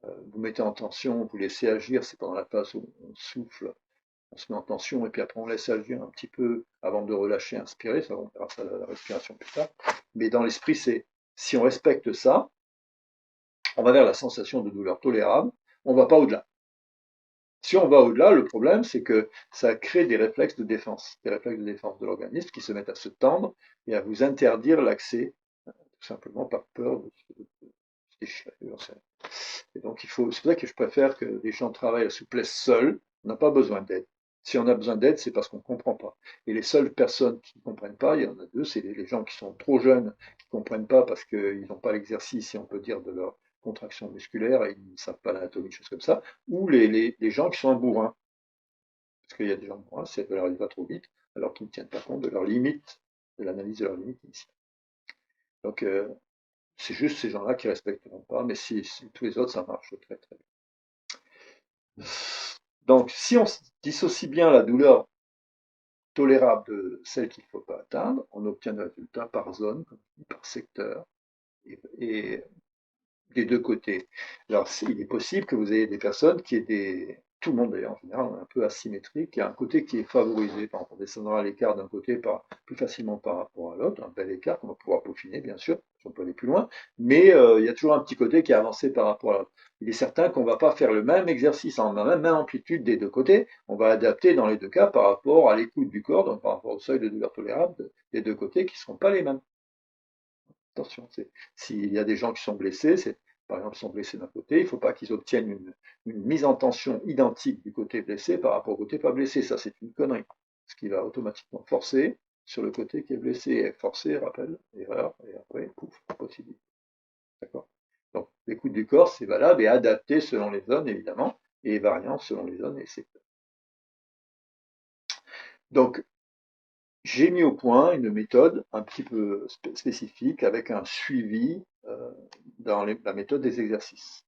vous mettez en tension, vous laissez agir, c'est pendant la phase où on souffle, on se met en tension et puis après on laisse agir un petit peu avant de relâcher, inspirer, ça on verra ça la respiration plus tard. Mais dans l'esprit, c'est si on respecte ça, on va vers la sensation de douleur tolérable, on ne va pas au-delà. Si on va au-delà, le problème, c'est que ça crée des réflexes de défense de l'organisme qui se mettent à se tendre et à vous interdire l'accès, tout simplement par peur de se déchirer. Et donc, c'est pour ça que je préfère que les gens travaillent la souplesse seuls. On n'a pas besoin d'aide. Si on a besoin d'aide, c'est parce qu'on ne comprend pas. Et les seules personnes qui ne comprennent pas, il y en a deux, c'est les gens qui sont trop jeunes, qui ne comprennent pas parce qu'ils n'ont pas l'exercice, si on peut dire, de leur contraction musculaire et ils ne savent pas l'anatomie, choses comme ça, ou les gens qui sont bourrins. Parce qu'il y a des gens bourrins, ça leur arrive pas trop vite, alors qu'ils ne tiennent pas compte de leurs limites, de l'analyse de leurs limites initiales. Donc, c'est juste ces gens-là qui ne respecteront pas, mais si tous les autres, ça marche très très bien. Donc, si on dissocie bien la douleur tolérable de celle qu'il ne faut pas atteindre, on obtient des résultats par zone, par secteur, et des deux côtés. Alors, il est possible que vous ayez des personnes qui aient des. Tout le monde d'ailleurs, en général, un peu asymétrique. Il y a un côté qui est favorisé. Par exemple, on descendra l'écart d'un côté plus facilement par rapport à l'autre, un bel écart qu'on va pouvoir peaufiner, bien sûr, si on peut aller plus loin. Mais il y a toujours un petit côté qui est avancé par rapport à l'autre. Il est certain qu'on ne va pas faire le même exercice en même amplitude des deux côtés. On va adapter dans les deux cas par rapport à l'écoute du corps, donc par rapport au seuil de douleur tolérable des deux côtés qui ne seront pas les mêmes. Attention, s'il y a des gens qui sont blessés, par exemple, sont blessés d'un côté, il ne faut pas qu'ils obtiennent une mise en tension identique du côté blessé par rapport au côté pas blessé. Ça, c'est une connerie. Ce qui va automatiquement forcer sur le côté qui est blessé. Et forcer, rappel, erreur, et après, pouf, possibilité. D'accord. Donc, l'écoute du corps, c'est valable et adapté selon les zones, évidemment, et variant selon les zones et secteurs. Donc, j'ai mis au point une méthode un petit peu spécifique avec un suivi dans la méthode des exercices.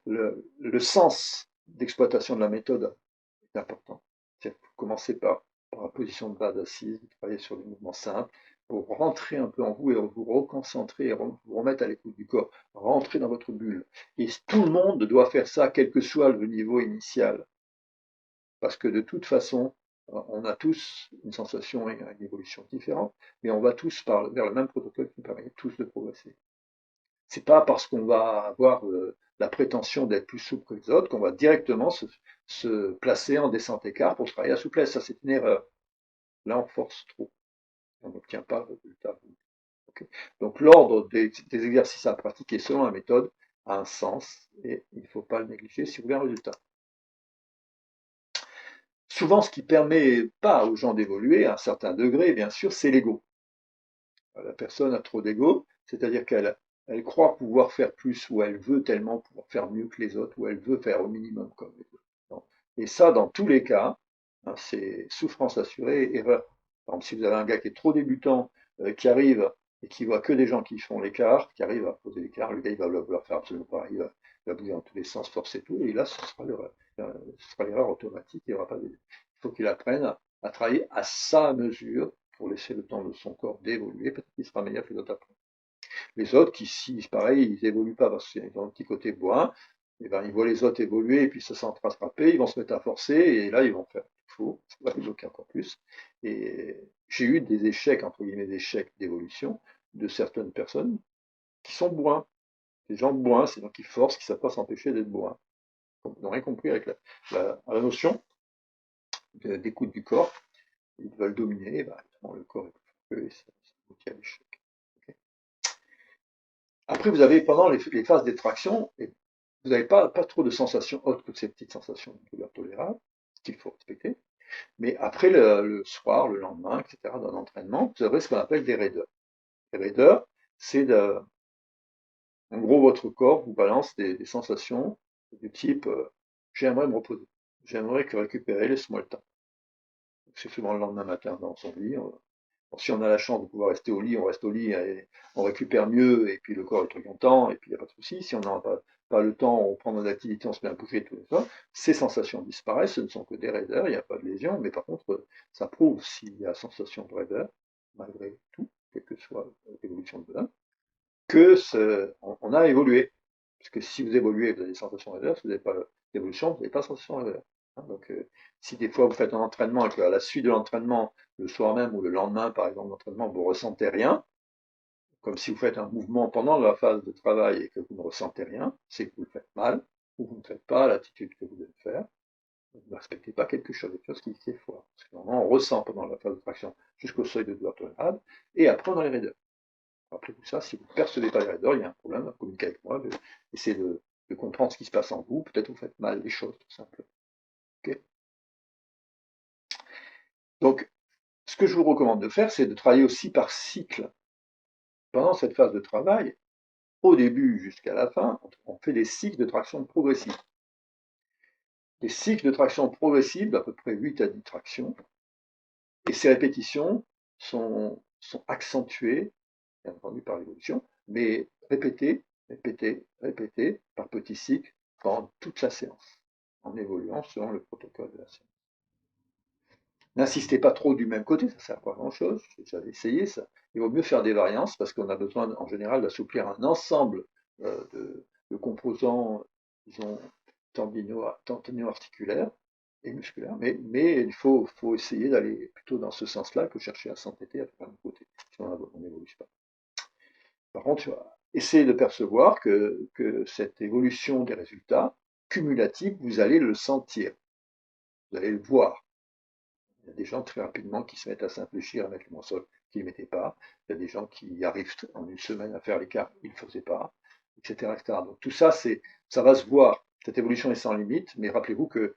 Le sens d'exploitation de la méthode est important. C'est-à-dire que vous commencez par la position de base assise, vous travaillez sur des mouvements simples, pour rentrer un peu en vous et vous reconcentrer, et vous remettre à l'écoute du corps, rentrer dans votre bulle. Et tout le monde doit faire ça, quel que soit le niveau initial. Parce que de toute façon, on a tous une sensation et une évolution différente, mais on va tous vers le même protocole qui nous permet tous de progresser. C'est pas parce qu'on va avoir la prétention d'être plus souple que les autres qu'on va directement se placer en descente écart pour travailler la souplesse. Ça, c'est une erreur. Là, on force trop. On n'obtient pas le résultat. Okay. Donc, l'ordre des exercices à pratiquer selon la méthode a un sens et il ne faut pas le négliger si vous voulez un résultat. Souvent, ce qui ne permet pas aux gens d'évoluer à un certain degré, bien sûr, c'est l'ego. La personne a trop d'ego, c'est-à-dire qu'elle croit pouvoir faire plus ou elle veut tellement pouvoir faire mieux que les autres ou elle veut faire au minimum comme les autres. Et ça, dans tous les cas, hein, c'est souffrance assurée et erreur. Par exemple, si vous avez un gars qui est trop débutant, qui arrive et qui voit que des gens qui font l'écart, qui arrivent à poser l'écart, le gars il va vouloir faire absolument pareil, il va bouger dans tous les sens, forcer tout, et là ce sera l'erreur automatique, il faut qu'il apprenne à travailler à sa mesure pour laisser le temps de son corps d'évoluer, peut-être qu'il sera meilleur que les autres après. Les autres qui, si pareil, ils évoluent pas parce qu'ils ont un petit côté bois, et ben, ils voient les autres évoluer et puis se sentent rattraper, ils vont se mettre à forcer et là ils vont faire tout faux, ça va les bloquer encore plus. Et j'ai eu des échecs, entre guillemets, des échecs d'évolution de certaines personnes qui sont bourrins. Des gens bourrins, c'est donc qui forcent, qui ne savent pas s'empêcher d'être bourrins. Ils n'ont rien compris avec la notion d'écoute du corps. Ils veulent dominer, bah, le corps est plus fort qu'eux et ça aboutit à l'échec. Okay. Après, vous avez pendant les phases d'extraction, vous n'avez pas trop de sensations autres que ces petites sensations de douleur tolérable, qu'il faut respecter. Mais après le soir, le lendemain, etc., dans l'entraînement, vous avez ce qu'on appelle des raideurs. Les raideurs, c'est en gros, votre corps vous balance des sensations du type j'aimerais me reposer, j'aimerais que récupérer, laisse-moi le temps. C'est souvent le lendemain matin dans son lit, Si on a la chance de pouvoir rester au lit, on reste au lit et on récupère mieux, et puis le corps est très content, et puis il n'y a pas de souci. Si on n'a pas le temps, on prend notre activité, on se met à bouger tout ça, ces sensations disparaissent, ce ne sont que des raideurs, il n'y a pas de lésion, mais par contre, ça prouve s'il y a sensation de raideur, malgré tout, quelle que soit l'évolution de l'homme, on a évolué. Parce que si vous évoluez, vous avez des sensations de raideur, si vous n'avez pas d'évolution, vous n'avez pas de sensation de raideur. Donc, si des fois vous faites un entraînement et qu'à la suite de l'entraînement, le soir même ou le lendemain, par exemple, d'entraînement, vous ne ressentez rien, comme si vous faites un mouvement pendant la phase de travail et que vous ne ressentez rien, c'est que vous le faites mal, ou vous ne faites pas l'attitude que vous devez faire, vous ne respectez pas quelque chose qui est fort. Parce que normalement, on ressent pendant la phase de traction jusqu'au seuil de douleur tolérable, et après on a les raideurs. Rappelez-vous ça, si vous ne percevez pas les raideurs, il y a un problème, communiquez avec moi, essayez de comprendre ce qui se passe en vous, peut-être vous faites mal les choses, tout simplement. Okay. Donc, ce que je vous recommande de faire, c'est de travailler aussi par cycle. Pendant cette phase de travail, au début jusqu'à la fin, on fait des cycles de traction progressive. Des cycles de traction progressive, d'à peu près 8 à 10 tractions, et ces répétitions sont accentuées, bien entendu par l'évolution, mais répétées, répétées, répétées, par petits cycles, pendant toute la séance, en évoluant selon le protocole de la séance. N'insistez pas trop du même côté, ça ne sert pas à grand chose, j'avais essayé ça. Il vaut mieux faire des variances parce qu'on a besoin en général d'assouplir un ensemble de composants, disons, tendino-articulaires et musculaires, mais il faut essayer d'aller plutôt dans ce sens-là que chercher à s'entêter à faire un côté, sinon on n'évolue pas. Par contre, essayez de percevoir que cette évolution des résultats cumulatifs, vous allez le sentir, vous allez le voir. Il y a des gens très rapidement qui se mettent à s'infléchir, à mettre le morceau qu'ils ne mettaient pas. Il y a des gens qui arrivent en une semaine à faire l'écart qu'ils ne faisaient pas, etc., etc. Donc tout ça, ça va se voir. Cette évolution est sans limite, mais rappelez-vous que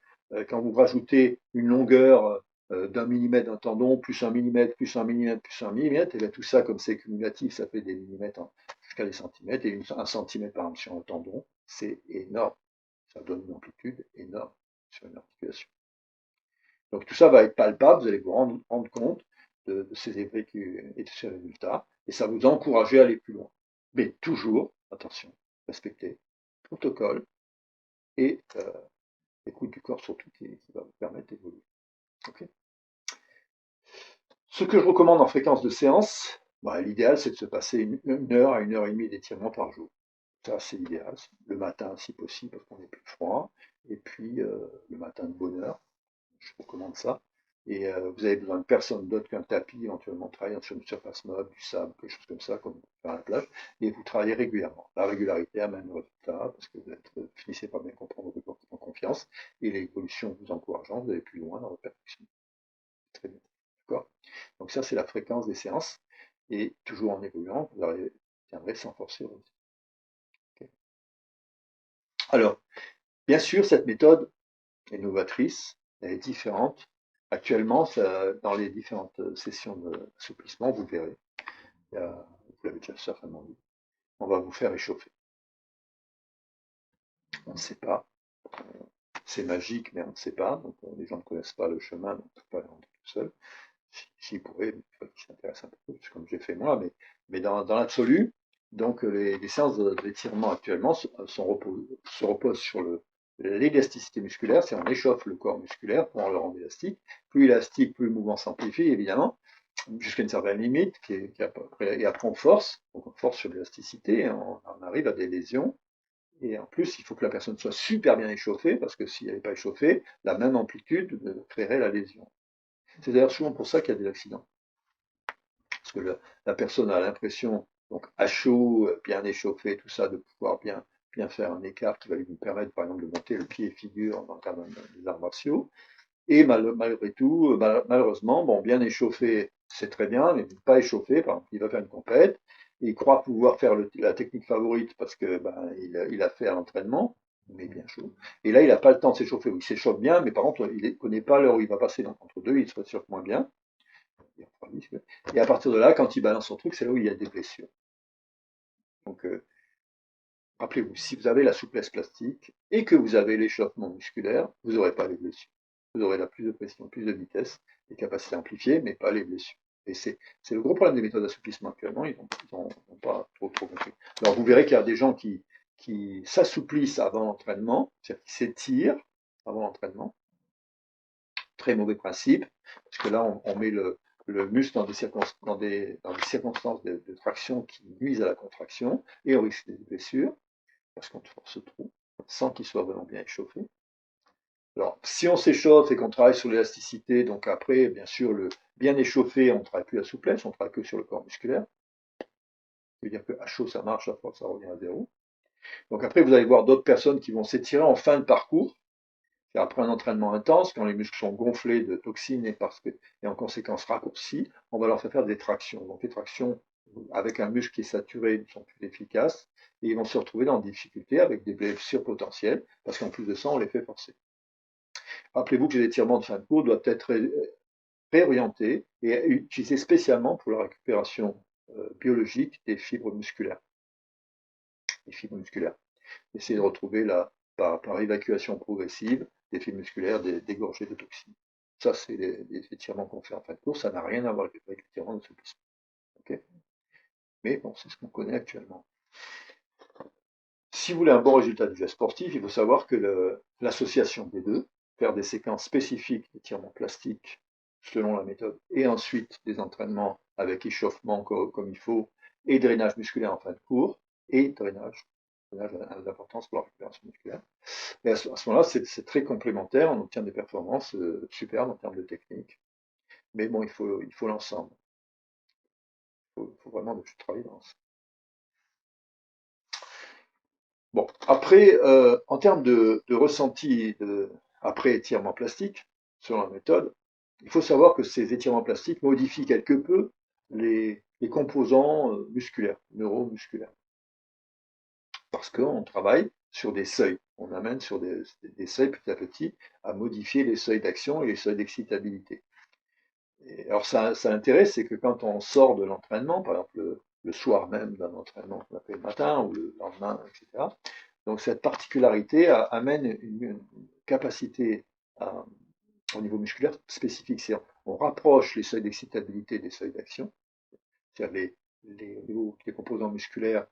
quand vous rajoutez une longueur d'un millimètre d'un tendon, plus un millimètre, plus un millimètre, plus un millimètre, et bien tout ça, comme c'est cumulatif, ça fait des millimètres jusqu'à des centimètres, et un centimètre par exemple sur un tendon, c'est énorme. Ça donne une amplitude énorme sur une articulation. Donc tout ça va être palpable, vous allez vous rendre compte de ces effets et de ces résultats, et ça vous encourager à aller plus loin. Mais toujours, attention, respectez le protocole et l'écoute du corps surtout qui va vous permettre d'évoluer. Okay. Ce que je recommande en fréquence de séance, l'idéal c'est de se passer une heure à 1 heure et demie d'étirement par jour. Ça c'est l'idéal, le matin si possible parce qu'on est plus froid, et puis le matin de bonne heure, je recommande ça. Et vous avez besoin de personne d'autre qu'un tapis, éventuellement travailler sur une surface meuble, du sable, quelque chose comme ça, comme faire la plage, et vous travaillez régulièrement. La régularité amène le résultat, parce que vous finissez par bien comprendre votre corps en confiance, et l'évolution vous encourageant, vous allez plus loin dans votre perfection. Très bien. D'accord. Donc ça, c'est la fréquence des séances, et toujours en évoluant, vous tiendrez sans forcer. Okay. Alors, bien sûr, cette méthode est novatrice, elle est différente. Actuellement, dans les différentes sessions d'assouplissement, vous verrez, vous l'avez déjà certainement vu, on va vous faire échauffer. On ne sait pas, c'est magique, mais on ne sait pas. Donc les gens ne connaissent pas le chemin, donc on ne peut pas y rentrer tout seul. S'ils pourraient, il faut qu'ils s'intéressent un peu plus, comme j'ai fait moi, mais dans l'absolu, donc les séances d'étirement actuellement se reposent sur l'élasticité musculaire, c'est on échauffe le corps musculaire pour le rendre élastique. Plus élastique, plus le mouvement s'amplifie, évidemment, jusqu'à une certaine limite, et après on force sur l'élasticité, on arrive à des lésions. Et en plus, il faut que la personne soit super bien échauffée, parce que si elle n'est pas échauffée, la même amplitude créerait la lésion. C'est d'ailleurs souvent pour ça qu'il y a des accidents. Parce que la personne a l'impression, donc à chaud, bien échauffé, tout ça, de pouvoir bien faire un écart qui va lui permettre, par exemple, de monter le pied et figure dans le cadre des arts martiaux. Et malgré tout, malheureusement, bon, bien échauffé, c'est très bien, mais pas échauffé, par exemple, il va faire une compète, et il croit pouvoir faire la technique favorite parce que il a fait à l'entraînement, mais bien chaud. Et là, il n'a pas le temps de s'échauffer, il s'échauffe bien, mais par contre, il ne connaît pas l'heure où il va passer. Donc entre deux, il se réchauffe moins bien. Et à partir de là, quand il balance son truc, c'est là où il y a des blessures. Donc, rappelez-vous, si vous avez la souplesse plastique et que vous avez l'échauffement musculaire, vous n'aurez pas les blessures. Vous aurez la plus de pression, plus de vitesse, des capacités amplifiées, mais pas les blessures. Et c'est le gros problème des méthodes d'assouplissement actuellement, ils n'ont pas trop compris. Alors vous verrez qu'il y a des gens qui s'assouplissent avant l'entraînement, c'est-à-dire qui s'étirent avant l'entraînement. Très mauvais principe, parce que là on met le muscle dans des circonstances de traction qui nuisent à la contraction, et on risque des blessures, parce qu'on force trop, sans qu'il soit vraiment bien échauffé. Alors, si on s'échauffe et qu'on travaille sur l'élasticité, donc après, bien sûr, le bien échauffé, on ne travaille plus la souplesse, on travaille que sur le corps musculaire. Ça veut dire que à chaud, ça marche, à froid, ça revient à zéro. Donc après, vous allez voir d'autres personnes qui vont s'étirer en fin de parcours, après un entraînement intense, quand les muscles sont gonflés de toxines et en conséquence raccourcis, on va leur faire des tractions. Donc les tractions avec un muscle qui est saturé ne sont plus efficaces et ils vont se retrouver dans des difficultés avec des blessures potentielles parce qu'en plus de ça, on les fait forcer. Rappelez-vous que les étirements de fin de cours doivent être réorientés et utilisés spécialement pour la récupération biologique des fibres musculaires. Essayez de retrouver par évacuation progressive des fibres musculaires dégorgées de toxines. Ça, c'est les étirements qu'on fait en fin de course, ça n'a rien à voir avec l'étirement de souplissement. Okay, mais bon, c'est ce qu'on connaît actuellement. Si vous voulez un bon résultat du geste sportif, il faut savoir que l'association des deux, faire des séquences spécifiques d'étirement plastique selon la méthode, et ensuite des entraînements avec échauffement comme il faut, et drainage musculaire en fin de cours, et drainage a d'importance pour la récupération musculaire. Et à ce moment-là, c'est très complémentaire, on obtient des performances superbes en termes de technique. Mais bon, il faut l'ensemble. Il faut vraiment du travail d'ensemble. Bon, après, en termes de ressenti après étirement plastique, selon la méthode, il faut savoir que ces étirements plastiques modifient quelque peu les composants musculaires, neuromusculaires. Parce qu'on travaille sur des seuils. On amène sur des seuils petit à petit à modifier les seuils d'action et les seuils d'excitabilité. Alors ça a intérêt, c'est que quand on sort de l'entraînement, par exemple le soir même d'un entraînement qu'on appelle le matin ou le lendemain, etc., donc cette particularité amène une capacité au niveau musculaire spécifique. On rapproche les seuils d'excitabilité des seuils d'action, c'est-à-dire les composants musculaires,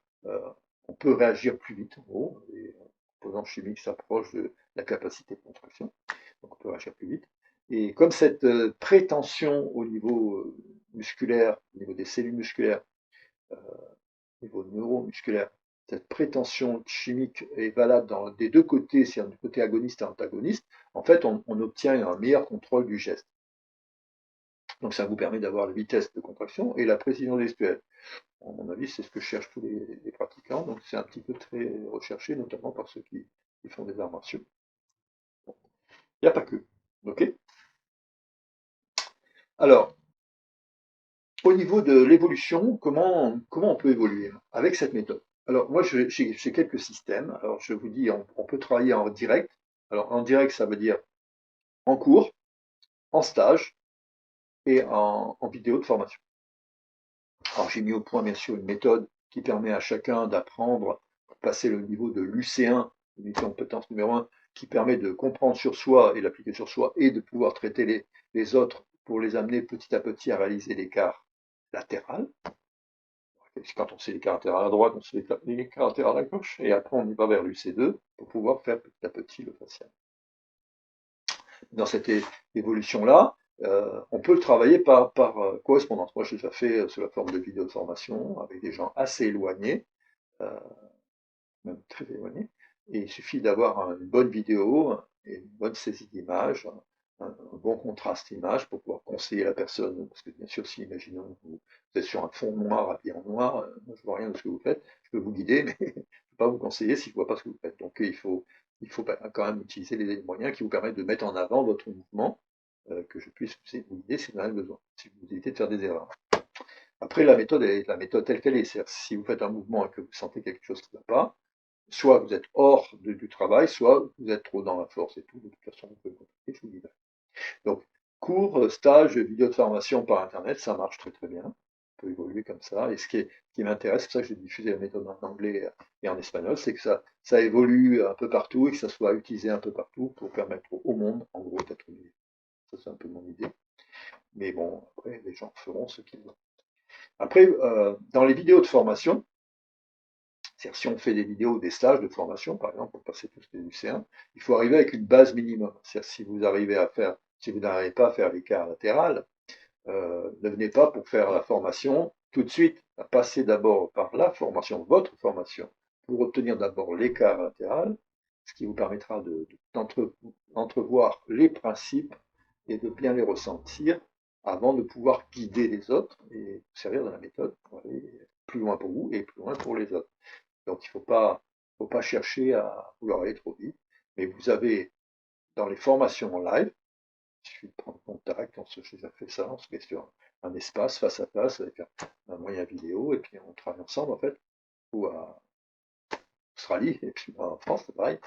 on peut réagir plus vite, en gros, les composants chimiques s'approchent de la capacité de contraction, donc on peut réagir plus vite. Et comme cette prétention au niveau musculaire, au niveau des cellules musculaires, au niveau neuromusculaire, cette prétention chimique est valable des deux côtés, c'est-à-dire du côté agoniste et antagoniste, en fait, on obtient un meilleur contrôle du geste. Donc ça vous permet d'avoir la vitesse de contraction et la précision gestuelle. À mon avis, c'est ce que cherchent tous les pratiquants, donc c'est un petit peu très recherché, notamment par ceux qui font des arts martiaux. Bon. Il n'y a pas que. Ok. Alors, au niveau de l'évolution, comment on peut évoluer avec cette méthode? Alors, moi, j'ai quelques systèmes. Alors, je vous dis, on peut travailler en direct. Alors, en direct, ça veut dire en cours, en stage et en vidéo de formation. Alors, j'ai mis au point, bien sûr, une méthode qui permet à chacun d'apprendre, passer le niveau de l'UC1, l'unité de compétence numéro 1, qui permet de comprendre sur soi et l'appliquer sur soi et de pouvoir traiter les autres pour les amener petit à petit à réaliser l'écart latéral. Quand on sait l'écart latéral à droite, on sait l'écart latéral à gauche, et après on y va vers l'UC2 pour pouvoir faire petit à petit le facial. Dans cette évolution-là, on peut le travailler par correspondance. Moi, je l'ai fait sous la forme de vidéos de formation avec des gens assez éloignés, même très éloignés. Et il suffit d'avoir une bonne vidéo et une bonne saisie d'image, un bon contraste image pour pouvoir conseiller la personne. Parce que bien sûr, si imaginons vous êtes sur un fond noir, habillé en noir, moi je vois rien de ce que vous faites, je peux vous guider, mais je ne peux pas vous conseiller si je ne vois pas ce que vous faites. Donc il faut quand même utiliser les moyens qui vous permettent de mettre en avant votre mouvement, que je puisse vous guider si vous en avez besoin, si vous évitez de faire des erreurs. Après, la méthode est la méthode telle qu'elle est. C'est-à-dire, si vous faites un mouvement et que vous sentez quelque chose qui ne va pas, soit vous êtes hors du travail, soit vous êtes trop dans la force et tout. De toute façon, vous pouvez me contacter, je vous guiderai. Donc, cours, stage, vidéo de formation par Internet, ça marche très très bien. On peut évoluer comme ça. Et ce qui m'intéresse, c'est pour ça que j'ai diffusé la méthode en anglais et en espagnol, c'est que ça évolue un peu partout et que ça soit utilisé un peu partout pour permettre au monde, en gros, d'être mieux. Ça, c'est un peu mon idée. Mais bon, après, les gens feront ce qu'ils veulent. Après, dans les vidéos de formation, c'est-à-dire si on fait des vidéos ou des stages de formation, par exemple, pour passer tous les UC1, il faut arriver avec une base minimum. C'est-à-dire si vous n'arrivez pas à faire l'écart latéral, ne venez pas pour faire la formation tout de suite. Passez d'abord par la formation, votre formation, pour obtenir d'abord l'écart latéral, ce qui vous permettra d'entrevoir les principes et de bien les ressentir avant de pouvoir guider les autres et vous servir de la méthode pour aller plus loin pour vous et plus loin pour les autres. Donc il faut pas chercher à vouloir aller trop vite, mais vous avez dans les formations en live, il suffit de prendre contact, on se fait ça, on se met sur un espace face à face avec un moyen vidéo et puis on travaille ensemble en fait, ou à Australie et puis en France, c'est pareil.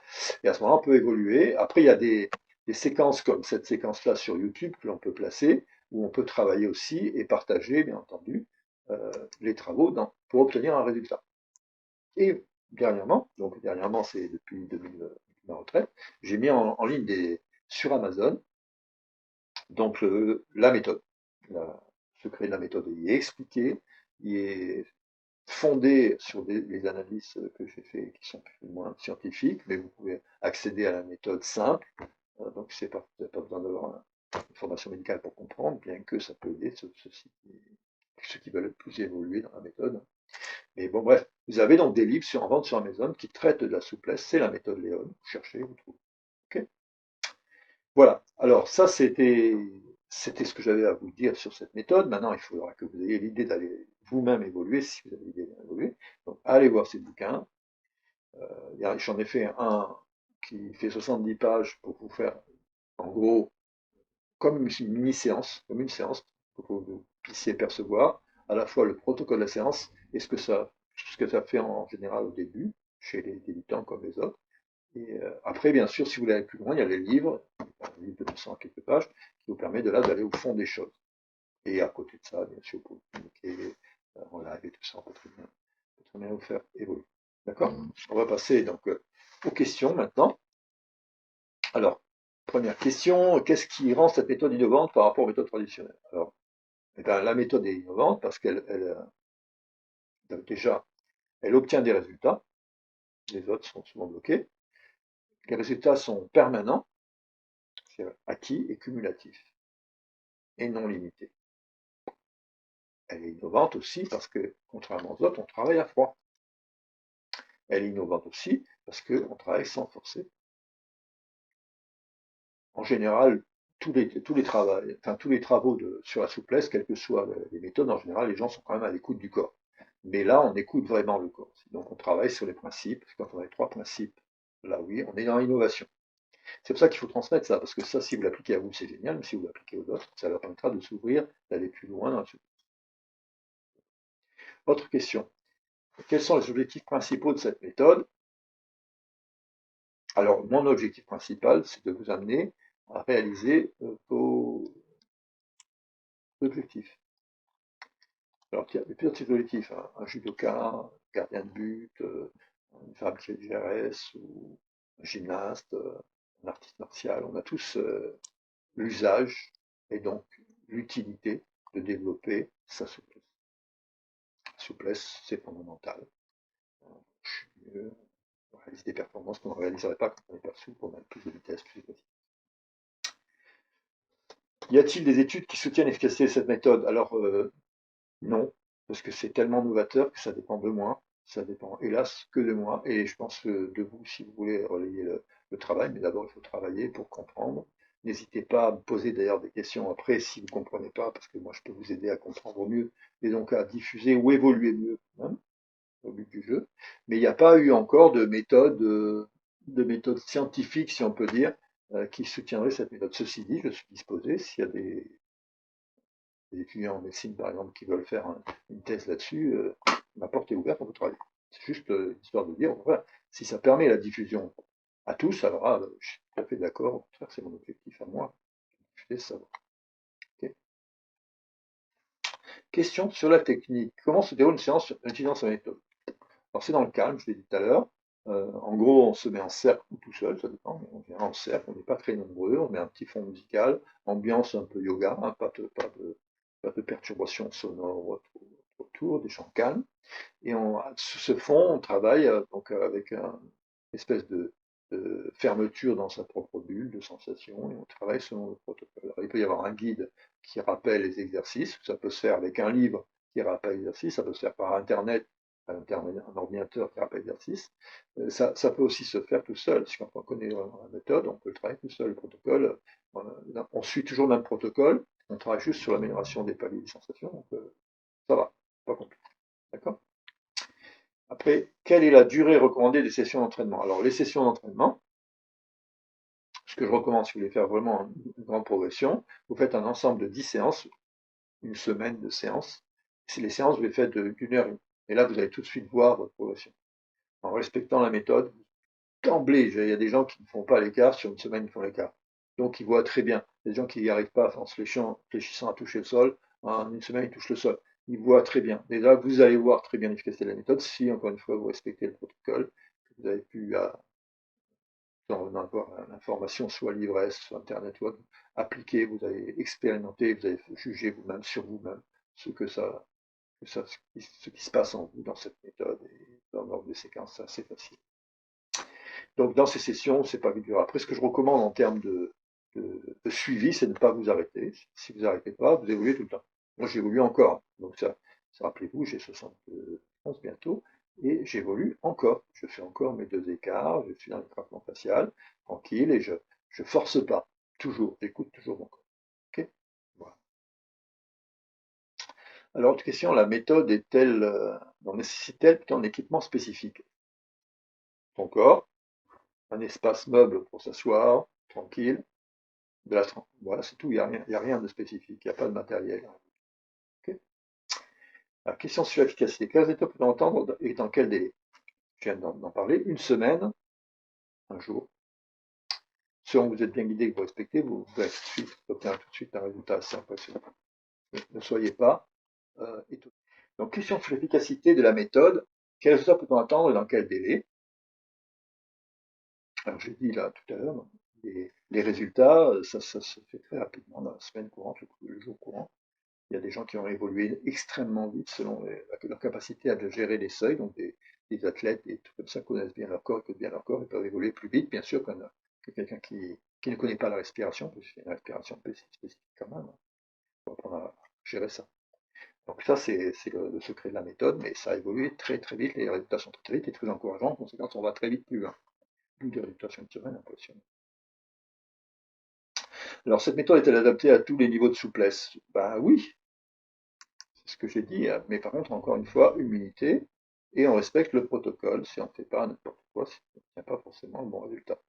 Et à ce moment-là, on peut évoluer. Après, il y a des séquences comme cette séquence-là sur YouTube que l'on peut placer, où on peut travailler aussi et partager, bien entendu, les travaux pour obtenir un résultat. Et dernièrement, c'est depuis 2000, ma retraite, j'ai mis en ligne sur Amazon, donc la méthode, le secret de la méthode il est expliqué, il est fondé sur les analyses que j'ai fait qui sont plus ou moins scientifiques, mais vous pouvez accéder à la méthode simple, donc vous n'avez pas besoin d'avoir une formation médicale pour comprendre, bien que ça peut aider ceux qui veulent plus évoluer dans la méthode. Mais bon, bref, vous avez donc des livres en vente sur Amazon qui traitent de la souplesse, c'est la méthode Léon, vous cherchez, vous trouvez. Ok. Voilà, alors ça c'était ce que j'avais à vous dire sur cette méthode. Maintenant, il faudra que vous ayez l'idée d'aller vous-même évoluer, si vous avez l'idée d'évoluer. Donc, allez voir ces bouquins. J'en ai fait un qui fait 70 pages pour vous faire, en gros, comme une mini-séance, comme une séance, pour que vous puissiez percevoir à la fois le protocole de la séance et ce que ça fait en général au début, chez les débutants comme les autres. Et après, bien sûr, si vous voulez aller plus loin, il y a les livres, un livre de 200 quelques pages, qui vous permet de là d'aller au fond des choses. Et à côté de ça, bien sûr, vous pouvez communiquer en live et tout ça, on peut très bien vous faire évoluer. D'accord. On va passer donc aux questions maintenant. Alors, première question, qu'est-ce qui rend cette méthode innovante par rapport aux méthodes traditionnelles? Alors, eh bien, la méthode est innovante parce déjà, elle obtient des résultats, les autres sont souvent bloqués. Les résultats sont permanents, c'est acquis et cumulatifs, et non limités. Elle est innovante aussi parce que, contrairement aux autres, on travaille à froid. Elle est innovante aussi parce qu'on travaille sans forcer. En général, tous les travaux sur la souplesse, quelles que soient les méthodes, en général, les gens sont quand même à l'écoute du corps. Mais là, on écoute vraiment le corps. Donc, on travaille sur les principes. Quand on a les trois principes, là, oui, on est dans l'innovation. C'est pour ça qu'il faut transmettre ça, parce que ça, si vous l'appliquez à vous, c'est génial, mais si vous l'appliquez aux autres, ça leur permettra de s'ouvrir, d'aller plus loin dans la souplesse. Autre question. Quels sont les objectifs principaux de cette méthode? Alors, mon objectif principal, c'est de vous amener à réaliser vos objectifs. Alors, il y a plusieurs types d'objectifs, hein. Un judoka, un gardien de but, une femme qui fait du GRS, ou un gymnaste, un artiste martial. On a tous l'usage et donc l'utilité de développer sa souplesse. La souplesse, c'est fondamental. Je suis mieux, on réalise des performances qu'on ne réaliserait pas quand on n'est pas souple, on a plus de vitesse, plus de vitesse. Y a-t-il des études qui soutiennent l'efficacité de cette méthode? Alors, non, parce que c'est tellement novateur que ça dépend de moi. Ça dépend, hélas, que de moi. Et je pense de vous, si vous voulez relayer le travail. Mais d'abord, il faut travailler pour comprendre. N'hésitez pas à me poser d'ailleurs des questions après si vous ne comprenez pas, parce que moi, je peux vous aider à comprendre mieux et donc à diffuser ou évoluer mieux, hein, au but du jeu. Mais il n'y a pas eu encore de méthode scientifique, si on peut dire, qui soutiendrait cette méthode. Ceci dit, je suis disposé, s'il y a des étudiants en médecine, par exemple, qui veulent faire une thèse là-dessus, ma porte est ouverte, on peut travailler. C'est juste histoire de dire, voilà, si ça permet la diffusion à tous, alors je suis tout à fait d'accord, au contraire, c'est mon objectif à moi, je fais ça. Okay. Question sur la technique. Comment se déroule une séance en utilisant sa méthode? Alors c'est dans le calme, je l'ai dit tout à l'heure. En gros, on se met en cercle ou tout seul, ça dépend, mais on vient en cercle, on n'est pas très nombreux, on met un petit fond musical, ambiance un peu yoga, hein, pas de pas de perturbations sonores autour, des gens calmes. Et sous ce fond, on travaille donc avec une espèce de fermeture dans sa propre bulle de sensation, et on travaille selon le protocole. Alors, il peut y avoir un guide qui rappelle les exercices, ça peut se faire avec un livre qui rappelle l'exercice, ça peut se faire par Internet, un ordinateur qui rappelle l'exercice. Ça peut aussi se faire tout seul. Si on connaît vraiment la méthode, on peut le travailler tout seul. Le protocole, on suit toujours le même protocole, on travaille juste sur l'amélioration des paliers des sensations, donc ça va, pas compliqué. D'accord? Après, quelle est la durée recommandée des sessions d'entraînement? Alors, les sessions d'entraînement, ce que je recommande si vous voulez faire vraiment une grande progression, vous faites un ensemble de 10 séances, une semaine de séances. Si les séances, vous les faites d'une heure, et là, vous allez tout de suite voir votre progression. En respectant la méthode, d'emblée, il y a des gens qui ne font pas l'écart, sur une semaine, ils font l'écart. Donc, ils voient très bien. Des gens qui n'y arrivent pas en se réfléchissant à toucher le sol, en une semaine, ils touchent le sol. Ils voient très bien. Déjà, vous allez voir très bien l'efficacité de la méthode si, encore une fois, vous respectez le protocole, que vous avez pu avoir l'information soit l'ivresse, soit Internet, soit appliquer, vous avez expérimenté, vous avez jugé vous-même sur vous-même ce qui se passe en vous dans cette méthode et dans l'ordre des séquences, c'est assez facile. Donc dans ces sessions, c'est pas dur. Après, ce que je recommande en termes de suivi, c'est de ne pas vous arrêter. Si vous n'arrêtez pas, vous évoluez tout le temps. Moi, j'évolue encore. Donc ça rappelez-vous, j'ai 71 bientôt, et j'évolue encore. Je fais encore mes 2 écarts, je suis dans le traitement facial, tranquille, et je force pas. Toujours, j'écoute toujours mon corps. Ok. Voilà. Alors, autre question, la méthode est-elle, nécessite-t-elle plutôt un équipement spécifique? Ton corps, un espace meuble pour s'asseoir, tranquille, voilà, c'est tout, il y a rien de spécifique, il n'y a pas de matériel. Ok. La question sur l'efficacité. Quels résultats peut-on entendre et dans quel délai? Je viens d'en parler. Une semaine, un jour. Selon que vous êtes bien guidé et que vous respectez, vous allez obtenir tout de suite un résultat assez impressionnant. Ne soyez pas étonnés. Donc, question sur l'efficacité de la méthode. Quels résultats peut-on attendre et dans quel délai? Alors, j'ai dit là tout à l'heure, les résultats, ça se fait très rapidement dans la semaine courante, le jour courant. Il y a des gens qui ont évolué extrêmement vite selon leur capacité à gérer les seuils, donc des athlètes, des trucs comme ça, connaissent bien leur corps, écoutent bien leur corps, ils peuvent évoluer plus vite, bien sûr, que quelqu'un qui ne connaît pas la respiration, parce qu'il y a une respiration spécifique quand même, pour apprendre à gérer ça. Donc ça, c'est le secret de la méthode, mais ça a évolué très très vite, les résultats sont très vite et très encourageants, en conséquence, on va très vite plus loin. D'où des résultats sur une semaine impressionnants. Alors, cette méthode est-elle adaptée à tous les niveaux de souplesse? Ben oui, c'est ce que j'ai dit, mais par contre, encore une fois, humilité, et on respecte le protocole. Si on ne fait pas n'importe quoi, on n'obtient pas forcément le bon résultat.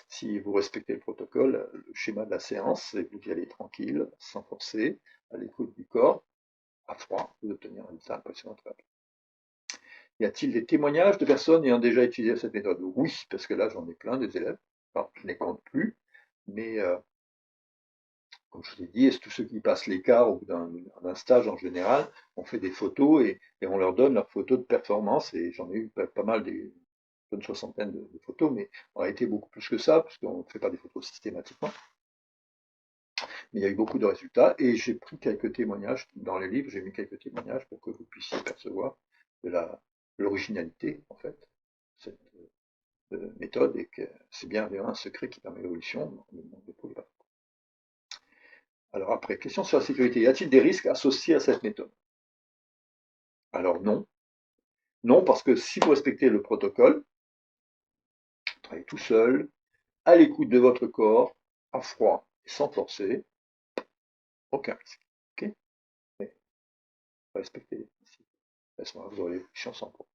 Si vous respectez le protocole, le schéma de la séance, c'est que vous y allez tranquille, sans forcer, à l'écoute du corps, à froid, vous obtenez un résultat impressionnant. Y a-t-il des témoignages de personnes ayant déjà utilisé cette méthode? Oui, parce que là, j'en ai plein des élèves. Alors, je ne les compte plus, mais comme je vous ai dit, tous ceux qui passent l'écart au bout d'un stage en général, on fait des photos et on leur donne leurs photos de performance. Et j'en ai eu pas mal, une soixantaine de photos, mais on a été beaucoup plus que ça, parce qu'on ne fait pas des photos systématiquement. Mais il y a eu beaucoup de résultats et j'ai pris quelques témoignages. Dans les livres, j'ai mis quelques témoignages pour que vous puissiez percevoir de l'originalité, en fait, de cette méthode et que c'est bien un secret qui permet l'évolution dans le monde des polyvalents. Alors après, question sur la sécurité. Y a-t-il des risques associés à cette méthode? Alors non. Non, parce que si vous respectez le protocole, vous travaillez tout seul, à l'écoute de votre corps, à froid, sans forcer, aucun risque. Ok. Mais respectez les principes. À ce moment-là, vous aurez l'évolution sans problème.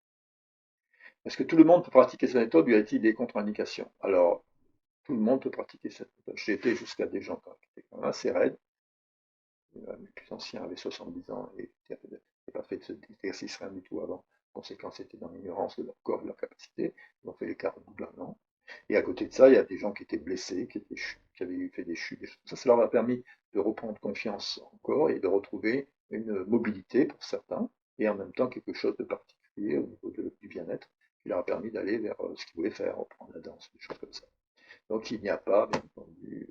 Est-ce que tout le monde peut pratiquer cette méthode ou y a-t-il des contre-indications? Alors, tout le monde peut pratiquer cette méthode. J'ai été jusqu'à des gens qui étaient quand même assez raides. Les plus anciens avaient 70 ans et n'avaient pas fait cet exercice rien du tout avant. Conséquence, c'était dans l'ignorance de leur corps et de leur capacité. Ils ont fait l'écart au bout d'un an. Et à côté de ça, il y a des gens qui étaient blessés, qui avaient fait des chutes. Ça leur a permis de reprendre confiance en corps et de retrouver une mobilité pour certains, et en même temps quelque chose de particulier au niveau du bien-être, qui leur a permis d'aller vers ce qu'ils voulaient faire, reprendre la danse, des choses comme ça. Donc il n'y a pas, bien entendu,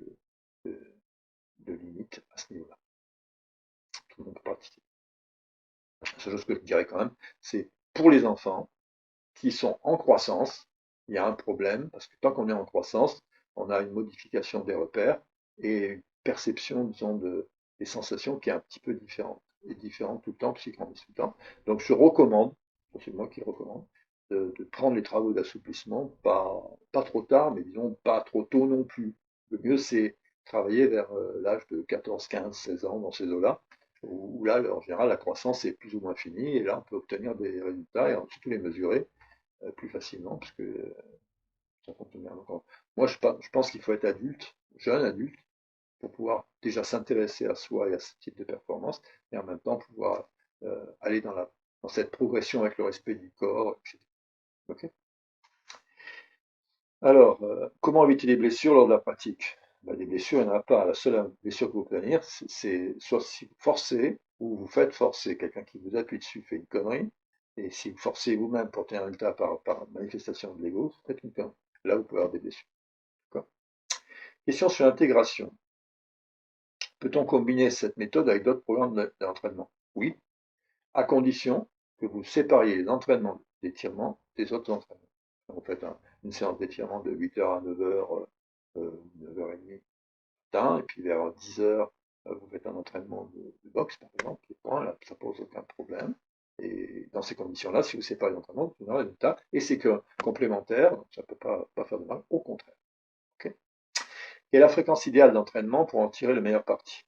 de limite à ce niveau-là. Tout le monde seule chose que je dirais quand même, c'est pour les enfants qui sont en croissance, il y a un problème, parce que tant qu'on est en croissance, on a une modification des repères et une perception, disons, des sensations qui est un petit peu différente, et différente tout le temps, puisqu'ils grandissent tout le temps. Donc je recommande, c'est moi qui recommande, de prendre les travaux d'assouplissement, pas trop tard, mais disons pas trop tôt non plus. Le mieux, c'est travailler vers l'âge de 14, 15, 16 ans, dans ces eaux-là, où là, en général, la croissance est plus ou moins finie, et là, on peut obtenir des résultats et surtout les mesurer plus facilement, parce que ça fonctionne bien. Donc, moi, je pense qu'il faut être adulte, jeune adulte, pour pouvoir déjà s'intéresser à soi et à ce type de performance, et en même temps pouvoir aller dans cette progression avec le respect du corps, etc. Ok. Alors, comment éviter les blessures lors de la pratique? Ben, les blessures, il n'y en a pas. La seule blessure que vous pouvez venir, c'est soit si vous forcez ou vous faites forcer. Quelqu'un qui vous appuie dessus fait une connerie. Et si vous forcez vous-même pour tenir un résultat par manifestation de l'ego, vous faites une connerie. Là, vous pouvez avoir des blessures. Question sur l'intégration. Peut-on combiner cette méthode avec d'autres programmes d'entraînement? Oui, à condition que vous sépariez les entraînements d'étirement des autres entraînements. Vous faites une séance d'étirement de 8h à 9h, 9h30 matin, et puis vers 10h, vous faites un entraînement de boxe, par exemple, et bon, là, ça pose aucun problème. Et dans ces conditions-là, si vous séparez les entraînements, vous aurez un résultat, et c'est que complémentaire, donc ça ne peut pas faire de mal, au contraire. Okay. Et la fréquence idéale d'entraînement pour en tirer le meilleur parti.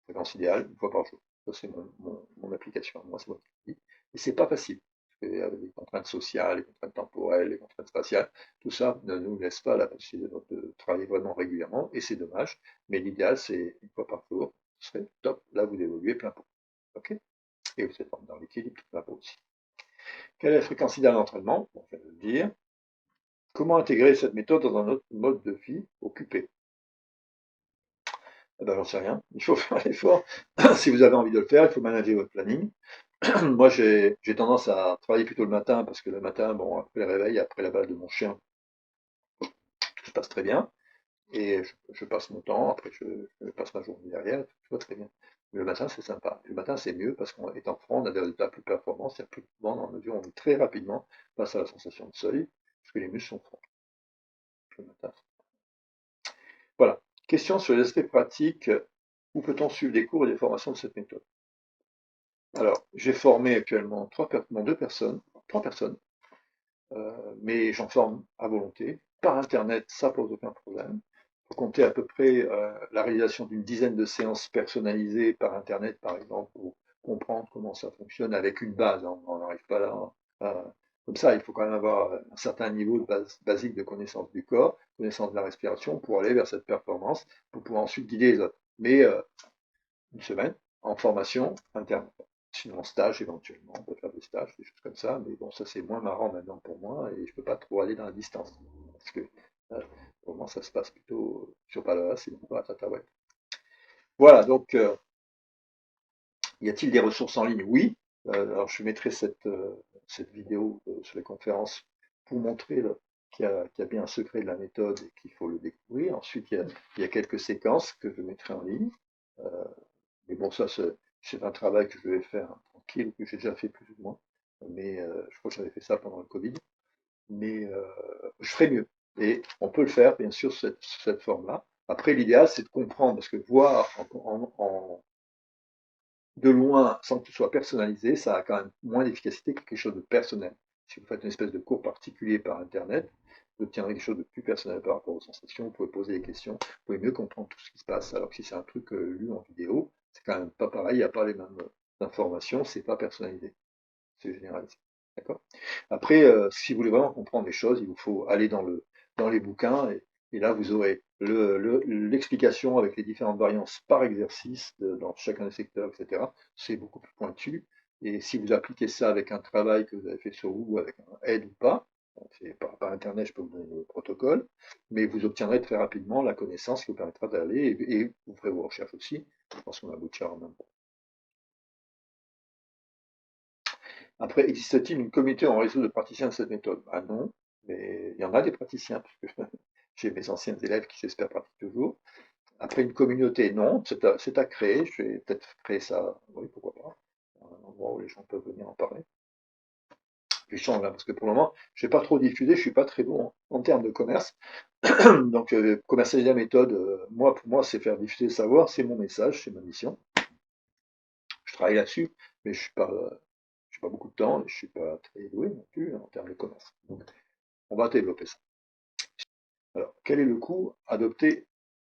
Fréquence idéale, une fois par jour. Ça, c'est mon application. Moi, c'est moi qui le dis. Et c'est pas facile. Parce que les contraintes sociales, les contraintes temporelles, les contraintes spatiales, tout ça ne nous laisse pas la possibilité de travailler vraiment régulièrement. Et c'est dommage. Mais l'idéal, c'est une fois par jour. Ce serait top. Là, vous évoluez plein pot. OK. Et vous êtes dans l'équilibre plein pot aussi. Quelle est la fréquence idéale d'entraînement? On vient de le dire. Comment intégrer cette méthode dans un autre mode de vie occupé? Eh ben, j'en sais rien. Il faut faire l'effort. Si vous avez envie de le faire, il faut manager votre planning. Moi, j'ai tendance à travailler plutôt le matin parce que le matin, bon, après le réveil, après la balade de mon chien, tout se passe très bien. Et je passe mon temps, après je passe ma journée derrière, tout va très bien. Mais le matin, c'est sympa. Le matin, c'est mieux parce qu'en étant franc, on a des résultats plus performants, c'est-à-dire plus souvent dans la mesure où on est très rapidement face à la sensation de seuil, parce que les muscles sont francs le matin. Voilà. Question sur les aspects pratiques. Où peut-on suivre des cours et des formations de cette méthode? Alors, j'ai formé actuellement trois personnes, mais j'en forme à volonté. Par Internet, ça pose aucun problème. Il faut compter à peu près la réalisation d'une dizaine de séances personnalisées par Internet, par exemple, pour comprendre comment ça fonctionne avec une base. On n'arrive pas là. Comme ça, il faut quand même avoir un certain niveau de basique de connaissance du corps, connaissance de la respiration pour aller vers cette performance, pour pouvoir ensuite guider les autres. Mais une semaine en formation interne. Sinon, en stage, éventuellement, on peut faire des stages, des choses comme ça, mais bon, ça c'est moins marrant maintenant pour moi et je ne peux pas trop aller dans la distance. Parce que pour moi, ça se passe plutôt sur Palavas et non pas à Tataouette. Voilà, donc, y a-t-il des ressources en ligne? Oui. Alors, je mettrai cette vidéo sur les conférences pour montrer qu'il y a bien un secret de la méthode et qu'il faut le découvrir. Ensuite, il y a quelques séquences que je mettrai en ligne. Euh, Mais bon, ça, c'est un travail que je vais faire tranquille, que j'ai déjà fait plus ou moins. Mais je crois que j'avais fait ça pendant le Covid. Mais je ferai mieux. Et on peut le faire, bien sûr, sous cette forme-là. Après, l'idéal, c'est de comprendre, parce que voir de loin, sans que ce soit personnalisé, ça a quand même moins d'efficacité que quelque chose de personnel. Si vous faites une espèce de cours particulier par Internet, vous obtiendrez quelque chose de plus personnel par rapport aux sensations, vous pouvez poser des questions, vous pouvez mieux comprendre tout ce qui se passe. Alors que si c'est un truc lu en vidéo, c'est quand même pas pareil, il n'y a pas les mêmes informations, c'est pas personnalisé, c'est généralisé. D'accord. Après, si vous voulez vraiment comprendre les choses, il vous faut aller dans les bouquins et là vous aurez l'explication avec les différentes variances par exercice dans chacun des secteurs, etc. C'est beaucoup plus pointu. Et si vous appliquez ça avec un travail que vous avez fait sur vous, avec un aide ou pas, c'est par Internet, je peux vous donner le protocole, mais vous obtiendrez très rapidement la connaissance qui vous permettra d'aller et vous ferez vos recherches aussi. Je pense qu'on aboutira en même temps. Après, existe-t-il une communauté en réseau de praticiens de cette méthode? Ah non, mais il y en a des praticiens, parce que j'ai mes anciens élèves qui j'espère pratiquent toujours. Après, une communauté, non, c'est à créer, je vais peut-être créer ça, oui, pourquoi pas, un endroit les gens peuvent venir en parler. Je change là, parce que pour le moment, je n'ai pas trop diffusé, je suis pas très bon en termes de commerce. Donc, commercialiser la méthode, pour moi, c'est faire diffuser le savoir, c'est mon message, c'est ma mission. Je travaille là-dessus, mais je suis pas beaucoup de temps, je suis pas très doué non plus en termes de commerce. Donc, on va développer ça. Alors, quel est le coût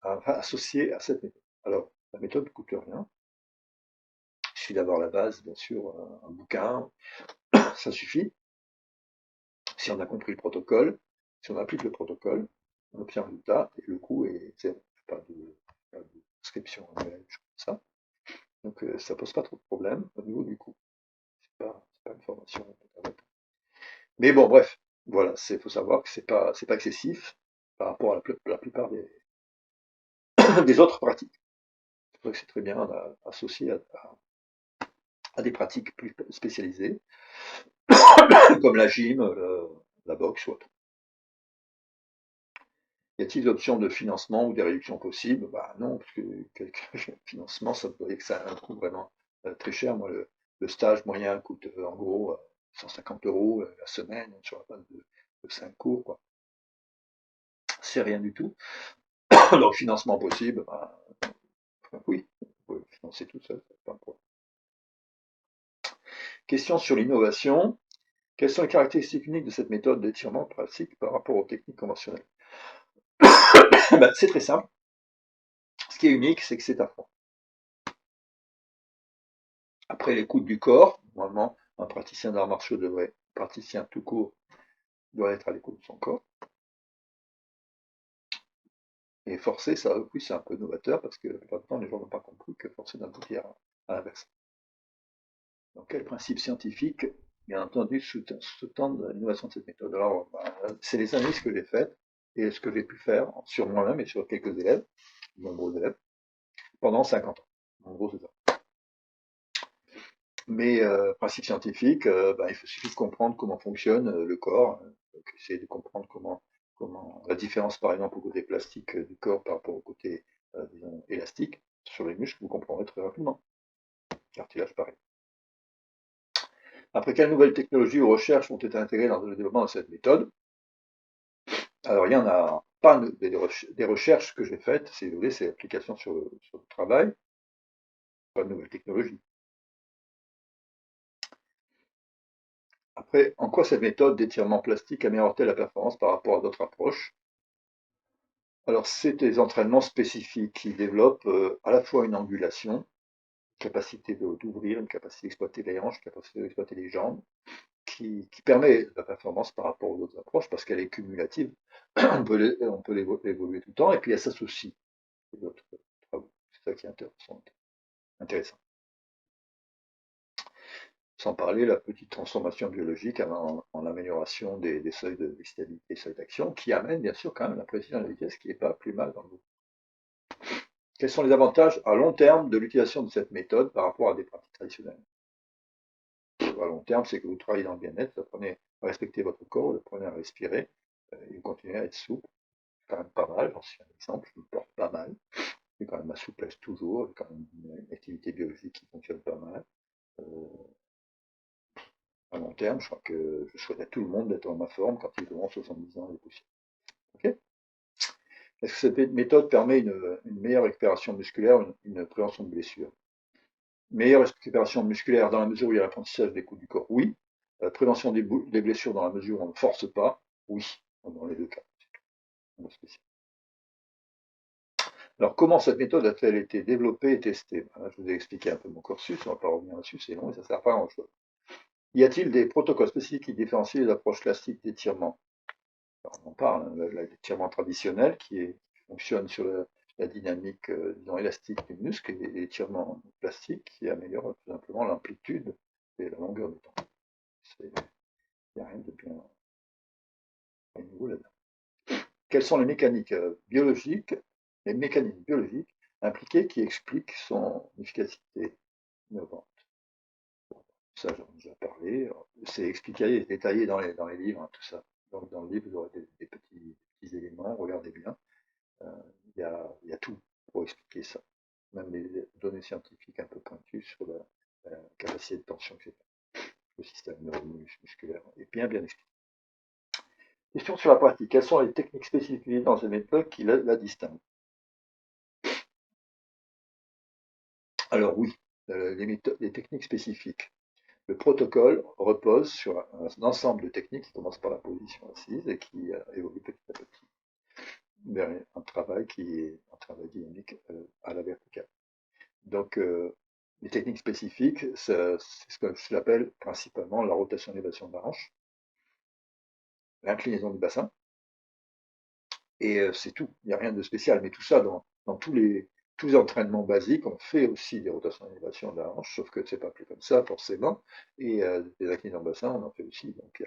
associé à cette méthode? Alors, la méthode ne coûte rien. Il suffit d'avoir la base, bien sûr, un bouquin, ça suffit. Si on a compris le protocole, si on applique le protocole, on obtient un résultat et le coût est zéro. Pas de inscription annuelle, des choses comme ça. Donc ça pose pas trop de problème au niveau du coût. C'est pas une formation. Mais bon, bref, voilà, faut savoir que c'est pas excessif par rapport à la plupart des autres pratiques. C'est vrai que c'est très bien associé à des pratiques plus spécialisées, comme la gym, la boxe ou autre. Y a-t-il des options de financement ou des réductions possibles? Bah non, parce que le financement, ça veut dire que ça a un coût vraiment très cher. Moi, le stage moyen coûte en gros 150 € la semaine sur la base de 5 cours, quoi. C'est rien du tout. Donc, financement possible, bah, oui, vous pouvez financer tout seul, pas de problème. Question sur l'innovation. Quelles sont les caractéristiques uniques de cette méthode d'étirement classique par rapport aux techniques conventionnelles? Ben, c'est très simple. Ce qui est unique, c'est que c'est à fond. Après l'écoute du corps, normalement, un praticien d'arts martiaux praticien tout court, doit être à l'écoute de son corps. Et forcer, ça, oui, c'est un peu novateur parce que la plupart du temps, les gens n'ont pas compris que forcer d'aboutir à l'inverse. Donc, quel principe scientifique, bien entendu, sous-tend l'innovation de cette méthode? Alors, c'est les analyses que j'ai faites et ce que j'ai pu faire sur moi-même et sur quelques élèves, de nombreux élèves, pendant 50 ans. En gros, c'est ça. Mais principe scientifique, il suffit de comprendre comment fonctionne le corps, donc essayer de comprendre comment la différence par exemple au côté plastique du corps par rapport au côté disons, élastique sur les muscles, vous comprendrez très rapidement. Cartilage pareil. Après, quelles nouvelles technologies ou recherches ont été intégrées dans le développement de cette méthode? Alors il y en a pas des recherches que j'ai faites, si vous voulez, c'est l'application sur le travail, pas de nouvelles technologies. Après, en quoi cette méthode d'étirement plastique améliore-t-elle la performance par rapport à d'autres approches? Alors, c'est des entraînements spécifiques qui développent à la fois une angulation, une capacité d'ouvrir, une capacité d'exploiter les hanches, une capacité d'exploiter les jambes, qui permet la performance par rapport aux autres approches parce qu'elle est cumulative. On peut l'évoluer tout le temps et puis elle s'associe à d'autres travaux. C'est ça qui est intéressant. Sans parler de la petite transformation biologique en amélioration des seuils de stabilité, des seuils d'action, qui amène bien sûr quand même la précision et la vitesse qui n'est pas plus mal dans le groupe. Quels sont les avantages à long terme de l'utilisation de cette méthode par rapport à des pratiques traditionnelles? À long terme, c'est que vous travaillez dans le bien-être, vous apprenez à respecter votre corps, vous apprenez à respirer, et vous continuez à être souple. C'est quand même pas mal, j'en suis un exemple, je me porte pas mal. J'ai quand même ma souplesse toujours, j'ai quand même une activité biologique qui fonctionne pas mal. Euh, à long terme, je crois que je souhaite à tout le monde d'être en ma forme quand ils auront 70 ans et poussières. Ok. Est-ce que cette méthode permet une meilleure récupération musculaire, une prévention de blessures? Meilleure récupération musculaire dans la mesure où il y a l'apprentissage des coups du corps, oui. Prévention des blessures dans la mesure où on ne force pas, oui. Dans les deux cas. Alors, comment cette méthode a-t-elle été développée et testée? Je vous ai expliqué un peu mon cursus, on ne va pas revenir là-dessus, c'est long et ça ne sert pas à grand-chose. Y a-t-il des protocoles spécifiques qui différencient les approches classiques d'étirement? On en parle, hein, l'étirement traditionnel qui fonctionne sur la dynamique disons, élastique du muscle et l'étirement plastique qui améliore tout simplement l'amplitude et la longueur de temps. Il n'y a rien de bien nouveau là-dedans. Quelles sont les mécaniques biologiques, les mécanismes biologiques impliqués qui expliquent son efficacité innovante? Ça, j'en ai déjà parlé. C'est expliqué et détaillé dans les livres, hein, tout ça. Donc, dans le livre, vous aurez des petits éléments, regardez bien. Il y a tout pour expliquer ça. Même des données scientifiques un peu pointues sur la capacité de tension, etc. bien expliqué. Question sur la pratique. Quelles sont les techniques spécifiques dans ces méthodes qui la distinguent? Alors oui, les techniques spécifiques. Le protocole repose sur un ensemble de techniques qui commence par la position assise et qui évolue petit à petit vers un travail qui est un travail dynamique à la verticale. Donc, les techniques spécifiques, c'est ce que je l'appelle principalement la rotation élévation de la hanche, l'inclinaison du bassin, et c'est tout. Il n'y a rien de spécial. Mais tout ça, dans tous les entraînements basiques, on fait aussi des rotations d'élévation de la hanche, sauf que c'est pas plus comme ça, forcément. Et des inclinaisons de bassin, on en fait aussi. Donc,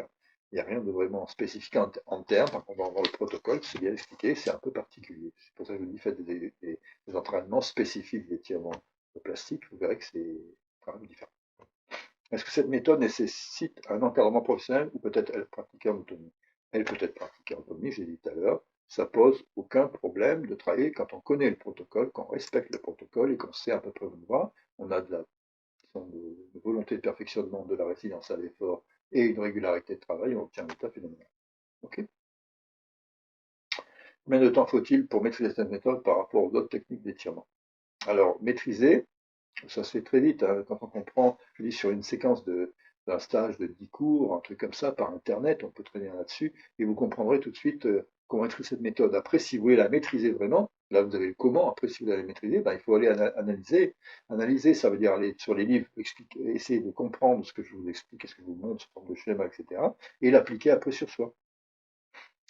il n'y a rien de vraiment spécifique en termes. Par contre, on va voir le protocole, c'est bien expliqué, c'est un peu particulier. C'est pour ça que je vous dis, faites des entraînements spécifiques d'étirement de plastique, vous verrez que c'est quand même différent. Est-ce que cette méthode nécessite un encadrement professionnel ou peut-être elle pratiquée en autonomie? Elle peut être pratiquée en autonomie, j'ai dit tout à l'heure. Ça pose aucun problème de travailler quand on connaît le protocole, qu'on respecte le protocole et qu'on sait à peu près où on va. On a de volonté de perfectionnement de la résilience à l'effort et une régularité de travail, on obtient un résultat phénoménal. Ok. Combien de temps faut-il pour maîtriser cette méthode par rapport aux autres techniques d'étirement? Alors, maîtriser, ça se fait très vite, hein, quand on comprend, je dis sur une séquence d'un stage de 10 cours, un truc comme ça, par Internet, on peut très bien là-dessus, et vous comprendrez tout de suite comment maîtriser cette méthode. Après, si vous voulez la maîtriser vraiment, là vous avez le comment, après si vous voulez la maîtriser, ben, il faut aller analyser. Analyser, ça veut dire aller sur les livres, essayer de comprendre ce que je vous explique, ce que je vous montre, sous forme de schéma, etc., et l'appliquer après sur soi.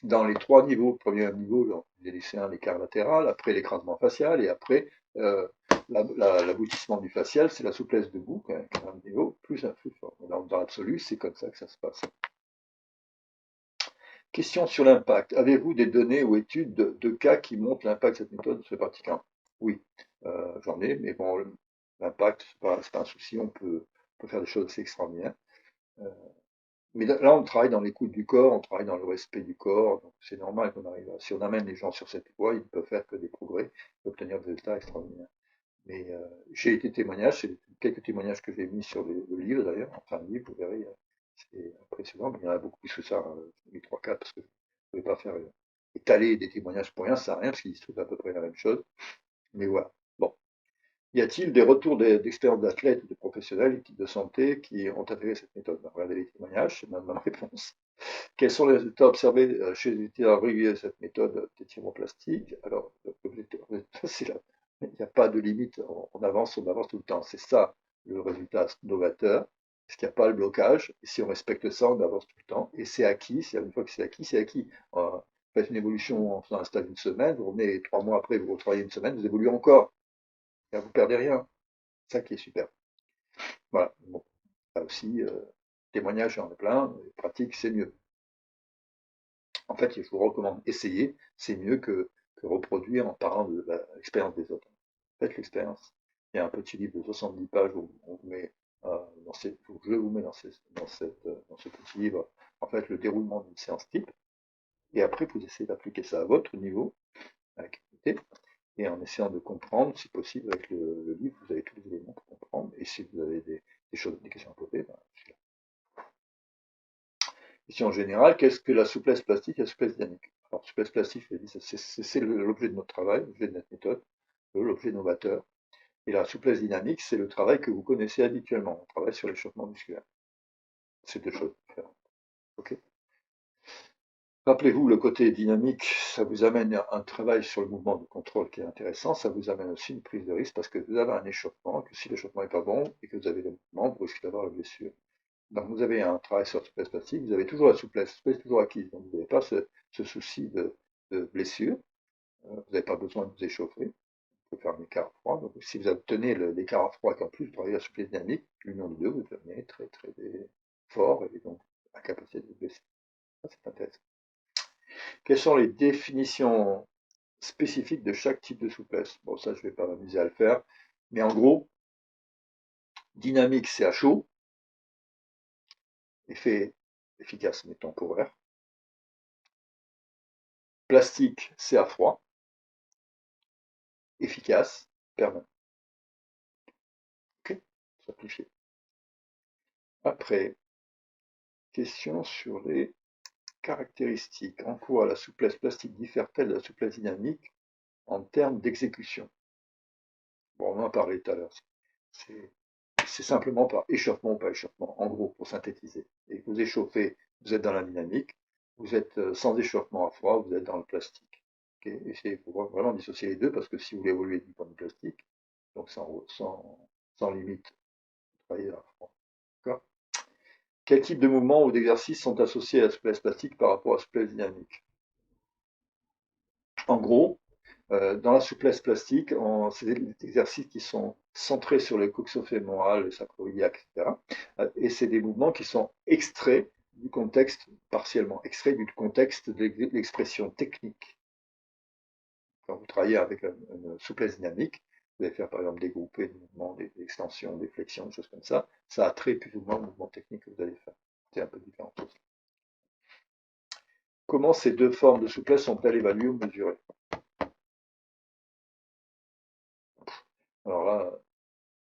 Dans les trois niveaux, le premier niveau, les lycéens, l'écart latéral, après l'écrasement facial, et après euh, l'aboutissement du facial, c'est la souplesse debout, qui est un niveau plus fort. Dans l'absolu, c'est comme ça que ça se passe. Question sur l'impact. Avez-vous des données ou études de cas qui montrent l'impact de cette méthode sur les pratiquants? Oui, j'en ai, mais bon, l'impact, c'est pas un souci, on peut faire des choses assez extraordinaires. Euh, Mais là, on travaille dans l'écoute du corps, on travaille dans le respect du corps, donc c'est normal qu'on arrive à. Si on amène les gens sur cette voie, ils ne peuvent faire que des progrès, et obtenir des résultats extraordinaires. Mais j'ai été témoignage, c'est quelques témoignages que j'ai mis sur le livre d'ailleurs, enfin le livre, vous verrez, c'est impressionnant, mais il y en a beaucoup plus que ça, j'ai mis 3-4, parce que je ne pouvais pas faire étaler des témoignages pour rien, ça sert à rien, parce qu'ils se trouvent à peu près la même chose. Mais voilà. Bon. Y a-t-il des retours d'expériences d'athlètes ou de professionnels, équipes de santé, qui ont intégré cette méthode? Regardez les témoignages, c'est ma réponse. Quels sont les résultats observés chez les utilisateurs réguliers de cette méthode d'étirement plastique? Alors, il n'y a pas de limite, on avance tout le temps. C'est ça le résultat novateur, parce qu'il n'y a pas le blocage. Et si on respecte ça, on avance tout le temps. Et c'est acquis, une fois que c'est acquis, c'est acquis. Vous faites une évolution en faisant un stage d'une semaine, vous revenez 3 mois après, vous retravaillez une semaine, vous évoluez encore. Et vous ne perdez rien. C'est ça qui est super. Voilà. Bon, là aussi, témoignage, j'en ai plein, pratique, c'est mieux. En fait, je vous recommande essayer, c'est mieux que reproduire en parlant de l'expérience des autres. Faites l'expérience. Il y a un petit livre de 70 pages où on vous met, je vous mets dans ce petit livre en fait le déroulement d'une séance type, et après vous essayez d'appliquer ça à votre niveau, avec unité, et en essayant de comprendre, si possible, avec le livre, vous avez tous les éléments pour comprendre, et si vous avez des questions à poser, ben, je suis là. Ici, en général, qu'est-ce que la souplesse plastique et la souplesse dynamique? Alors, souplesse plastique, c'est l'objet de notre travail, l'objet de notre méthode, l'objet novateur. Et la souplesse dynamique, c'est le travail que vous connaissez habituellement. On travaille sur l'échauffement musculaire. C'est deux choses différentes. Ok. Rappelez-vous, le côté dynamique, ça vous amène un travail sur le mouvement de contrôle qui est intéressant. Ça vous amène aussi une prise de risque parce que vous avez un échauffement, que si l'échauffement n'est pas bon et que vous avez le mouvement, vous risquez d'avoir la blessure. Donc vous avez un travail sur la souplesse plastique, vous avez toujours la souplesse est toujours acquise, donc vous n'avez pas ce souci de blessure, vous n'avez pas besoin de vous échauffer, vous pouvez faire un écart froid, donc si vous obtenez l'écart à froid qu'en plus vous travaillez la souplesse dynamique, l'union des deux, vous devenez très très fort et donc incapacité de vous blesser. Ça c'est intéressant. Quelles sont les définitions spécifiques de chaque type de souplesse? Bon ça je ne vais pas m'amuser à le faire, mais en gros, dynamique c'est à chaud, effet efficace mais temporaire. Plastique, c'est à froid, efficace, permanent. Ok. Simplifié. Après, Question sur les caractéristiques. En quoi la souplesse plastique diffère-t-elle de la souplesse dynamique en termes d'exécution? Bon, on en a parlé tout à l'heure. C'est c'est simplement par échauffement ou pas échauffement, en gros, pour synthétiser. Et vous échauffez, vous êtes dans la dynamique, vous êtes sans échauffement à froid, vous êtes dans le plastique. Okay, il faut vraiment dissocier les deux parce que si vous voulez évoluer du point de plastique, donc sans limite, vous travaillez à froid. Quel type de mouvements ou d'exercices sont associés à la souplesse plastique par rapport à la souplesse dynamique? En gros, dans la souplesse plastique, c'est des exercices qui sont centrés sur le coxo-fémoral, le sacroiliac, etc. Et c'est des mouvements qui sont extraits du contexte, partiellement extraits du contexte de l'expression technique. Quand vous travaillez avec une souplesse dynamique, vous allez faire par exemple des groupés de mouvements, des extensions, des flexions, des choses comme ça. Ça a trait plus ou moins au mouvement technique que vous allez faire. C'est un peu différent. Comment ces deux formes de souplesse sont-elles évaluées ou mesurées? Alors là,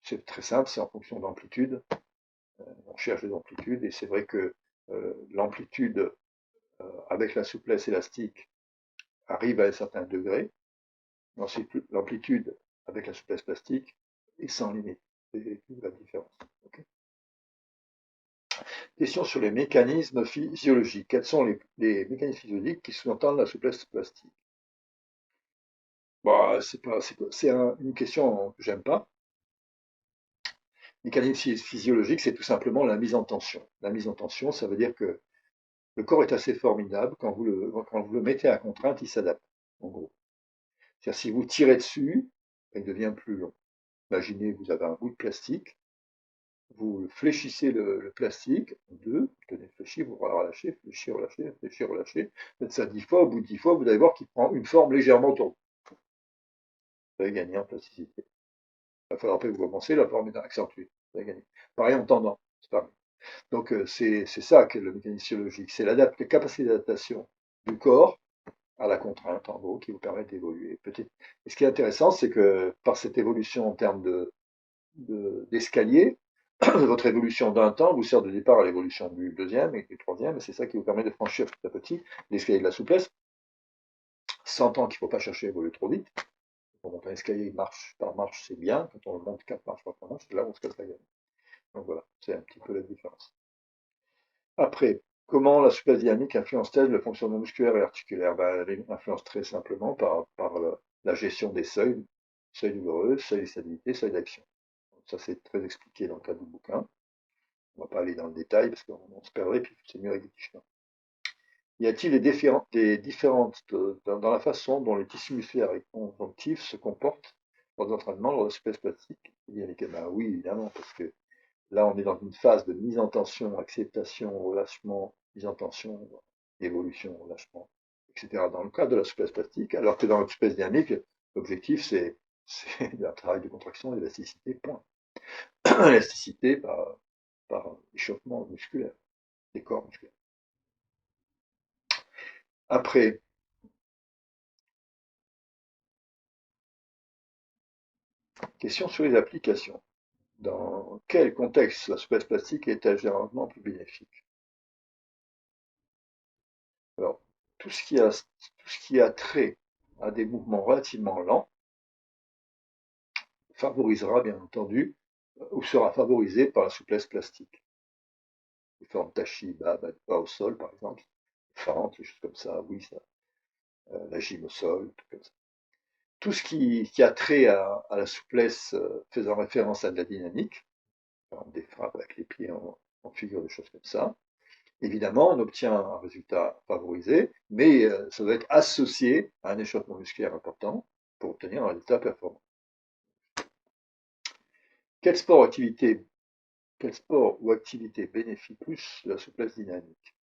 c'est très simple, c'est en fonction d'amplitude. On cherche des amplitudes et c'est vrai que l'amplitude avec la souplesse élastique arrive à un certain degré. Ensuite, l'amplitude avec la souplesse plastique est sans limite. C'est la différence. Okay. Question sur les mécanismes physiologiques. Quels sont les mécanismes physiologiques qui sous-entendent la souplesse plastique? Bah, c'est une question que j'aime pas. Mécanisme physiologique, c'est tout simplement la mise en tension. La mise en tension, ça veut dire que le corps est assez formidable. Quand vous le mettez à contrainte, il s'adapte, en gros. C'est-à-dire, si vous tirez dessus, il devient plus long. Imaginez, vous avez un bout de plastique, vous fléchissez le plastique en deux, vous tenez fléchi, vous relâchez, fléchir, relâcher, fléchir, relâcher. Faites ça 10 fois, au bout de 10 fois, vous allez voir qu'il prend une forme légèrement tournée. Vous avez gagné en plasticité. Il va falloir après vous commencer, la forme est accentuée. Vous avez gagné. Pareil en tendant, c'est pareil. Donc c'est ça qu'est le mécanisme physiologique, c'est la capacité d'adaptation du corps à la contrainte, en gros, qui vous permet d'évoluer. Et ce qui est intéressant, c'est que par cette évolution en termes d'escalier, votre évolution d'un temps vous sert de départ à l'évolution du deuxième et du troisième, et c'est ça qui vous permet de franchir petit à petit l'escalier de la souplesse, sentant qu'il ne faut pas chercher à évoluer trop vite. Pour monter un escalier marche par marche, c'est bien. Quand on monte 4 marches par marche, c'est là où on se casse la gueule. Donc voilà, c'est un petit peu la différence. Après, comment la souplesse dynamique influence-t-elle le fonctionnement musculaire et articulaire? Ben, elle influence très simplement par la gestion des seuils, seuil douloureux, seuil de stabilité, seuil d'action. Ça, c'est très expliqué dans le cadre du bouquin. On ne va pas aller dans le détail parce qu'on se perdrait, puis c'est mieux avec des t-shirts. Y a-t-il des différences dans la façon dont les tissus musculaires et conjonctifs se comportent lors d'entraînement, lors de souplesse plastique? Ben oui, évidemment, parce que là, on est dans une phase de mise en tension, acceptation, relâchement, mise en tension, évolution, relâchement, etc. dans le cadre de la souplesse plastique, alors que dans la souplesse dynamique, l'objectif, c'est un travail de contraction et d'élasticité, point. Élasticité par échauffement musculaire, des corps musculaires. Après, question sur les applications. Dans quel contexte la souplesse plastique est-elle généralement plus bénéfique? Alors, tout ce qui a trait à des mouvements relativement lents favorisera bien entendu ou sera favorisé par la souplesse plastique. Les formes tachi, bas au sol par exemple, fentes, des choses comme ça, oui, ça, la gym au sol, tout comme ça. Tout ce qui a trait à la souplesse faisant référence à de la dynamique, par exemple des frappes avec les pieds en figure, des choses comme ça, évidemment, on obtient un résultat favorisé, mais ça doit être associé à un échauffement musculaire important pour obtenir un résultat performant. Quel sport, activité, quel sport ou activité bénéficie plus de la souplesse dynamique?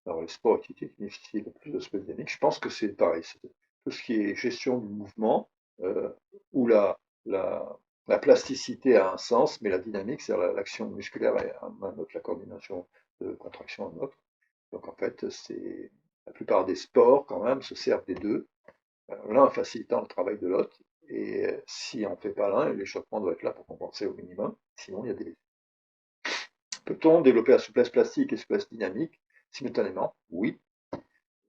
Alors, les sports et activités qui bénéficient le plus de souplesse dynamique, je pense que c'est pareil. C'est tout ce qui est gestion du mouvement, euh, où la plasticité a un sens, mais la dynamique, c'est l'action musculaire et un autre, la coordination de contraction un autre. Donc en fait, c'est la plupart des sports quand même se servent des deux, l'un facilitant le travail de l'autre. Et si on ne fait pas l'un, l'échauffement doit être là pour compenser au minimum, sinon il y a des Peut-on développer la souplesse plastique et la souplesse dynamique simultanément? Oui.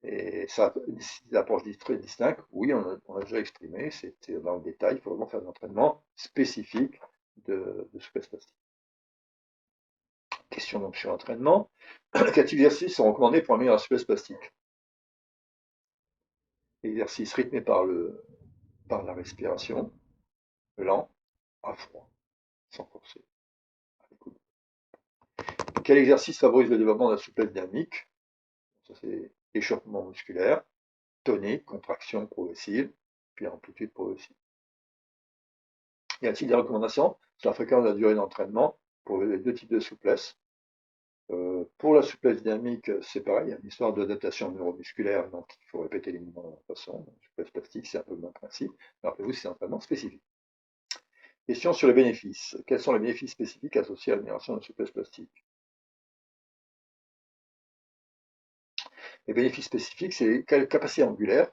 Et ça nécessite des approches très distinctes. Oui, on a déjà exprimé, c'était dans le détail, il faut vraiment faire un entraînement spécifique de souplesse plastique. Question donc sur l'entraînement. Quels exercices sont recommandés pour améliorer la souplesse plastique? Exercice rythmé par la respiration, lent, à froid, sans forcer. Quel exercice favorise le développement de la souplesse dynamique? Ça, c'est échauffement musculaire, tonique, contraction progressive, puis amplitude progressive. Y a-t-il des recommandations sur la fréquence et la durée d'entraînement pour les deux types de souplesse? Pour la souplesse dynamique, c'est pareil, il y a une histoire d'adaptation neuromusculaire, donc il faut répéter les mouvements de la même façon. La souplesse plastique, c'est un peu le même principe. Rappelez-vous, c'est un entraînement spécifique. Question sur les bénéfices. Quels sont les bénéfices spécifiques associés à l'amélioration de la souplesse plastique? Les bénéfices spécifiques, c'est capacité angulaire,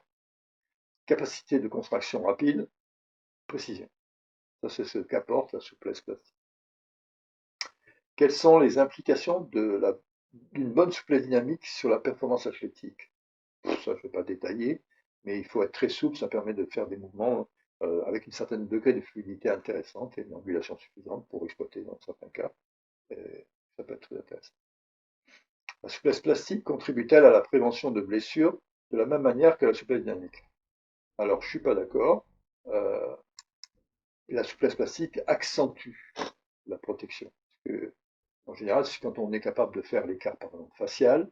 capacité de contraction rapide, précision. Ça, c'est ce qu'apporte la souplesse plastique. Quelles sont les implications d'une bonne souplesse dynamique sur la performance athlétique? Ça, je ne vais pas détailler, mais il faut être très souple, ça permet de faire des mouvements avec une certaine degré de fluidité intéressante et une angulation suffisante pour exploiter dans certains cas. Et ça peut être très intéressant. La souplesse plastique contribue-t-elle à la prévention de blessures de la même manière que la souplesse dynamique? Alors, je ne suis pas d'accord. Euh, la souplesse plastique accentue la protection. Parce que, en général, c'est quand on est capable de faire l'écart, par exemple, facial,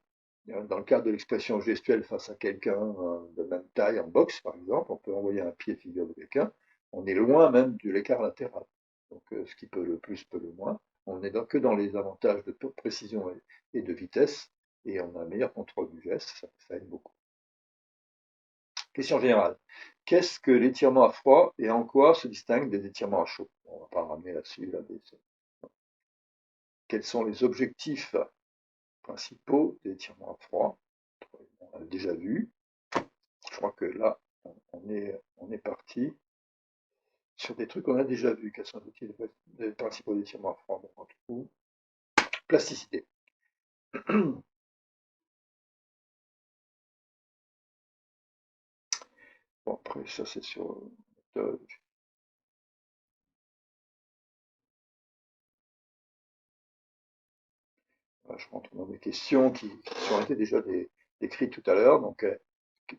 dans le cadre de l'expression gestuelle face à quelqu'un de même taille en boxe, par exemple, on peut envoyer un pied figure de quelqu'un, on est loin même de l'écart latéral. Donc, ce qui peut le plus peut le moins. On n'est que dans les avantages de précision et de vitesse, et on a un meilleur contrôle du geste, ça aide beaucoup. Question générale. Qu'est-ce que l'étirement à froid et en quoi se distingue des étirements à chaud? On ne va pas ramener là-dessus. Quels sont les objectifs principaux des étirements à froid? On l'a déjà vu. Je crois que là, on est parti sur des trucs qu'on a déjà vus. Quels sont les principaux étirements à froid? Bon, en tout cas, plasticité. Bon, après, ça c'est sur méthode. Je rentre dans des questions qui ont été déjà décrites tout à l'heure. Donc,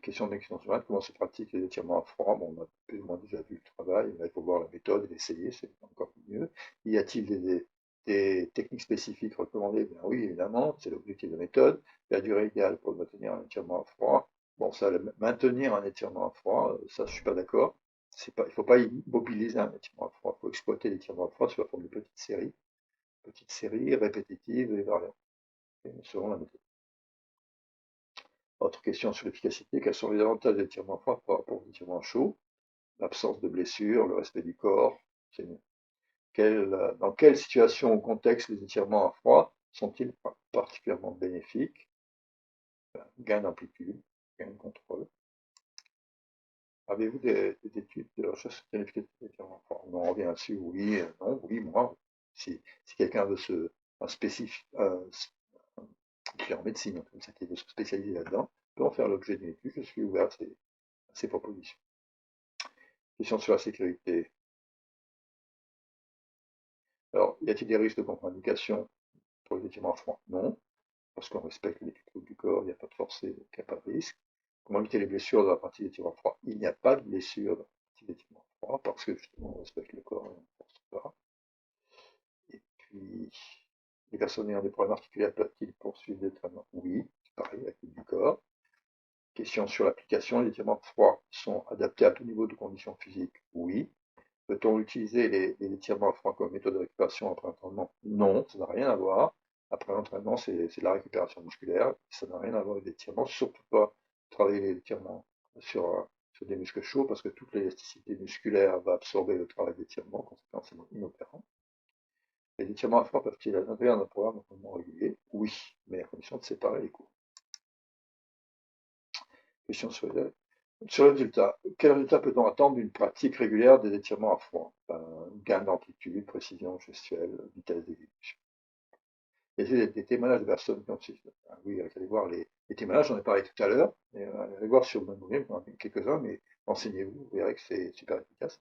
question d'excellence humaine, comment se pratique les étirements à froid? Bon, on a plus ou moins déjà vu le travail, mais il faut voir la méthode et l'essayer, c'est encore mieux. Y a-t-il des techniques spécifiques recommandées? Bien oui, évidemment, c'est l'objectif de la méthode. La durée idéale pour maintenir un étirement à froid. Bon, ça, maintenir un étirement à froid, ça, je suis pas d'accord. Il ne faut pas immobiliser un étirement à froid. Il faut exploiter l'étirement à froid sous la forme de petites séries répétitives et variantes, selon la méthode. Autre question sur l'efficacité, quels sont les avantages des étirements froids par rapport aux étirements chauds? L'absence de blessures, le respect du corps, c'est mieux. Dans quelle situation ou contexte les étirements à froid sont-ils particulièrement bénéfiques? Gain d'amplitude, gain de contrôle. Avez-vous des études de recherche sur l'efficacité des étirements à froid? On revient là-dessus, oui, non, oui, moi. Si quelqu'un veut un spécifique, qui est en médecine, comme ça, qui veut se spécialiser là-dedans, peut en faire l'objet d'une étude, je suis ouvert à ces propositions. Question sur la sécurité. Alors, y a-t-il des risques de contre-indication pour les étirements à froid? Non, parce qu'on respecte l'équilibre du corps, il n'y a pas de forcé, donc il n'y a pas de risque. Comment éviter les blessures dans la partie d'étirement froid? Il n'y a pas de blessure dans la partie d'étirement froid, parce que justement on respecte le corps et on ne force pas. Et puis, les personnes ayant des problèmes articulaires peuvent-ils poursuivre des traitements? Oui, c'est pareil, avec du corps. Question sur l'application, les étirements froids sont adaptés à tout niveau de conditions physiques? Oui. Peut-on utiliser les étirements à froid comme méthode de récupération après l'entraînement? Non, ça n'a rien à voir. Après l'entraînement, c'est de la récupération musculaire. Ça n'a rien à voir avec l'étirement. Surtout pas travailler les étirements sur des muscles chauds parce que toute l'élasticité musculaire va absorber le travail d'étirement. En conséquence, c'est inopérant. Les étirements à froid peuvent-ils intégrer dans un programme d'entraînement régulier? Oui, mais à condition de séparer les cours. Question sur le résultat. Quel résultat peut-on attendre d'une pratique régulière des étirements à froid? Gain d'amplitude, précision gestuelle, vitesse d'exécution. Il y a des témoignages de personnes qui ont oui, allez voir les témoignages, j'en ai parlé tout à l'heure, allez voir sur le même quelques-uns, mais renseignez-vous, vous verrez que c'est super efficace.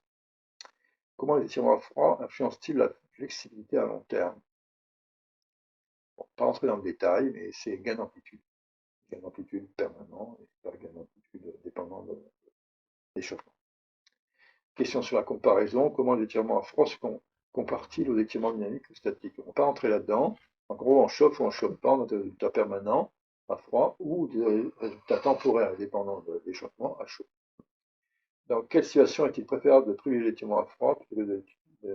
Comment les étirements à froid influencent-ils la flexibilité à long terme? Bon, pas rentrer dans le détail, mais c'est gain d'amplitude permanent et pas gain d'amplitude dépendant de l'échauffement. Question sur la comparaison, comment les étirements à froid se comparent-ils aux étirements dynamiques ou statiques? On ne va pas rentrer là-dedans. En gros, on chauffe ou on ne chauffe pas, on a des résultats permanents à froid ou des résultats temporaires dépendants de l'échauffement à chaud. Dans quelle situation est-il préférable de privilégier l'étirement à froid plutôt que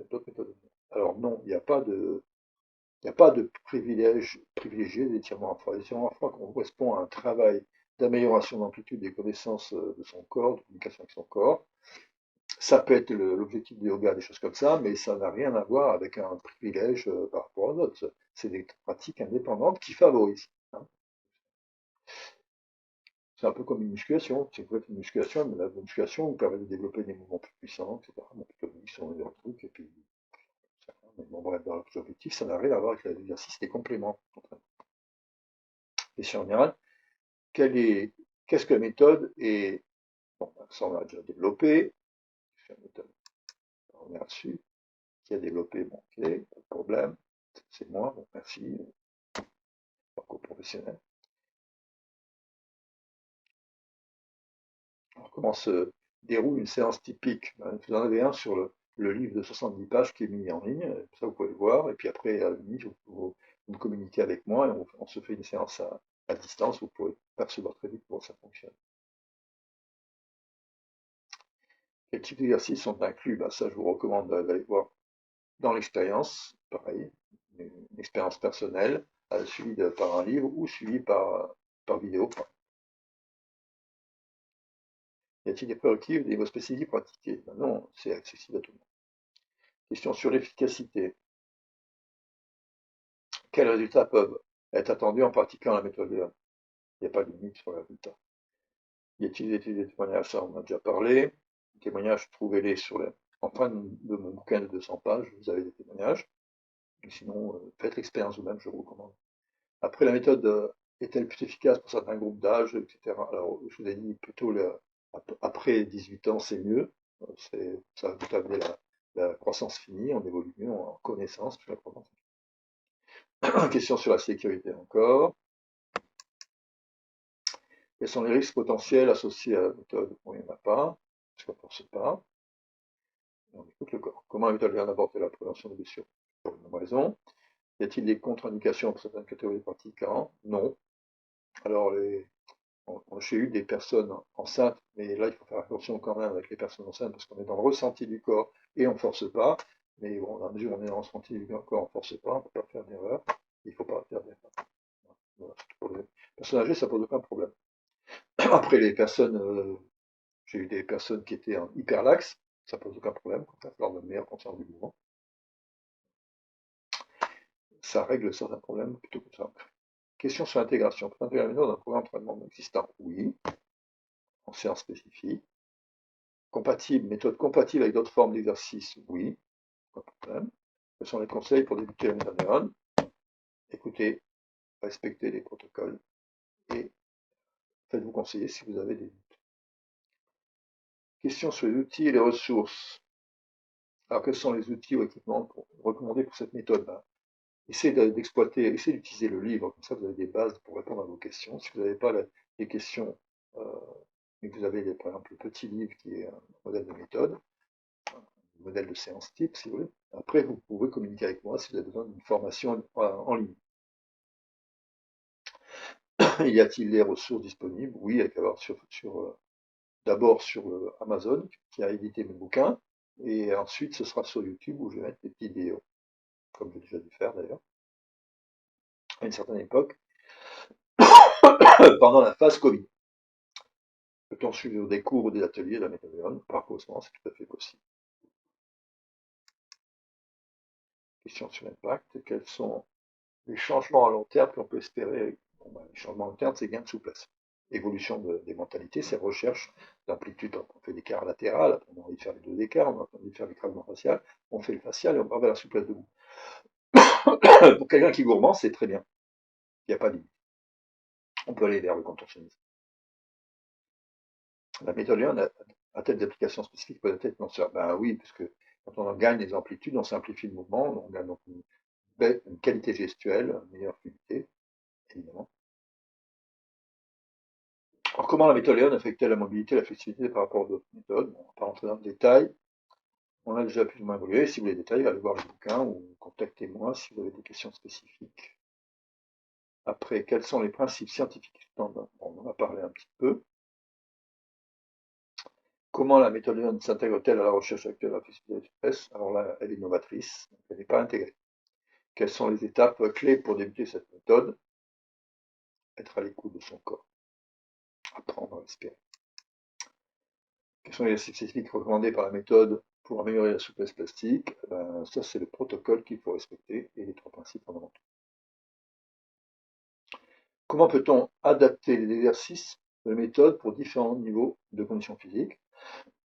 d'autres méthodes? Alors non, il n'y a pas de privilégié des étirements à froid. L'étirement à froid correspond à un travail d'amélioration d'amplitude des connaissances de son corps, de communication avec son corps. Ça peut être l'objectif du yoga, des choses comme ça, mais ça n'a rien à voir avec un privilège par rapport à d'autres. C'est des pratiques indépendantes qui favorisent, hein. C'est un peu comme une musculation. C'est peut être une musculation, mais la musculation vous permet de développer des mouvements plus puissants, etc. Bon, plutôt que sont des trucs, et puis, mais bon, bref, dans l'objectif, ça n'a rien à voir avec l'exercice, des compléments. Question générale, qu'est-ce que la méthode et bon, ça on l'a déjà développé, la méthode, on revient là-dessus, qui a développé, bon, ok, pas de problème, c'est moi, bon, merci, parcours professionnel. Alors, comment se déroule une séance typique? Ben, vous en avez un sur le livre de 70 pages qui est mis en ligne, ça vous pouvez le voir, et puis après, à la limite, vous communiquez avec moi et on se fait une séance à distance, vous pourrez percevoir très vite comment ça fonctionne. Quels types d'exercices sont inclus? Ben, ça, je vous recommande d'aller voir dans l'expérience, pareil, une expérience personnelle, suivie par un livre ou suivie par vidéo. Y a-t-il des prérequis ou des niveaux spécifiques pratiqués? Ben non, c'est accessible à tout le monde. Question sur l'efficacité. Quels résultats peuvent être attendus en pratiquant la méthode Leon? Il n'y a pas de limite sur les résultats. Y a-t-il des témoignages? Ça, on en a déjà parlé. Les témoignages, trouvez-les en fin de mon bouquin de 200 pages, vous avez des témoignages. Et sinon, faites l'expérience vous-même, je vous recommande. Après, la méthode est-elle plus efficace pour certains groupes d'âge, etc. Alors, je vous ai dit plutôt après 18 ans, c'est mieux. Ça va vous amener la croissance finie, on évolue mieux en connaissance. Question sur la sécurité encore. Quels sont les risques potentiels associés à la méthode? Bon, il n'y en a pas, parce qu'on ne force pas. On écoute le corps. Comment la méthode vient d'apporter la prévention des blessures? Pour une bonne raison. Y a-t-il des contre-indications pour certaines catégories de pratiquants? Non. Alors, j'ai eu des personnes enceintes, mais là, il faut faire attention quand même avec les personnes enceintes parce qu'on est dans le ressenti du corps et on ne force pas. Mais bon, dans la mesure où on est dans le ressenti du corps, on ne force pas, on ne peut pas faire d'erreur. Il ne faut pas faire d'erreur. Voilà, pour les personnes âgées, ça pose aucun problème. Après, j'ai eu des personnes qui étaient en hyperlaxe, ça pose aucun problème, quand on leur donne meilleure conscience du mouvement. Ça règle certains problèmes plutôt que ça. Question sur l'intégration. Peut-on intégrer la méthode dans un programme d'entraînement existant? Oui, en séance spécifique. Méthode compatible avec d'autres formes d'exercice? Oui, pas de problème. Quels sont les conseils pour débuter la méthode Leon? Écoutez, respectez les protocoles et faites-vous conseiller si vous avez des doutes. Question sur les outils et les ressources. Alors, quels sont les outils ou équipements recommandés pour cette méthode? Essayez d'utiliser le livre, comme ça vous avez des bases pour répondre à vos questions. Si vous n'avez pas les questions, mais que vous avez par exemple le petit livre qui est un modèle de méthode, un modèle de séance type, si vous voulez. Après, vous pouvez communiquer avec moi si vous avez besoin d'une formation en ligne. Y a-t-il des ressources disponibles? Oui, avec d'abord sur Amazon, qui a édité mes bouquins, et ensuite ce sera sur YouTube où je vais mettre des petites vidéos, comme j'ai déjà dû faire d'ailleurs, à une certaine époque, pendant la phase Covid. Peut-on suivre des cours ou des ateliers de la méthode Leon par correspondance? C'est tout à fait possible. Question sur l'impact. Quels sont les changements à long terme qu'on peut espérer? Les changements à long terme, c'est gain de souplesse. Évolution des mentalités, c'est recherche d'amplitude. On fait l'écart latéral, après on a envie de faire les deux écarts, on a envie de faire l'écrasement facial, on fait le facial et on va vers la souplesse debout. Pour quelqu'un qui est gourmand, c'est très bien. Il n'y a pas de limite. On peut aller vers le contorsionnisme. La méthode Leon a-t-elle des applications spécifiques pour la tête? Non, ça, ben oui, parce que quand on gagne les amplitudes, on simplifie le mouvement, on gagne donc une qualité gestuelle, une meilleure fluidité, évidemment. Alors, comment la méthode Leon affecte-t-elle la mobilité et la flexibilité par rapport à d'autres méthodes? Bon, on va pas rentrer dans le détail. On a déjà plus ou moins évolué. Si vous voulez des détails, allez voir le bouquin ou contactez-moi si vous avez des questions spécifiques. Après, quels sont les principes scientifiques standards? Bon, on en a parlé un petit peu. Comment la méthode Leon s'intègre-t-elle à la recherche actuelle de la flexibilité du stress? Alors là, elle est novatrice, donc elle n'est pas intégrée. Quelles sont les étapes clés pour débuter cette méthode? Être à l'écoute de son corps, apprendre à respirer. Quels sont les exercices spécifiques recommandés par la méthode pour améliorer la souplesse plastique? Ben, ça, c'est le protocole qu'il faut respecter et les trois principes fondamentaux. Comment peut-on adapter les exercices de la méthode pour différents niveaux de conditions physiques?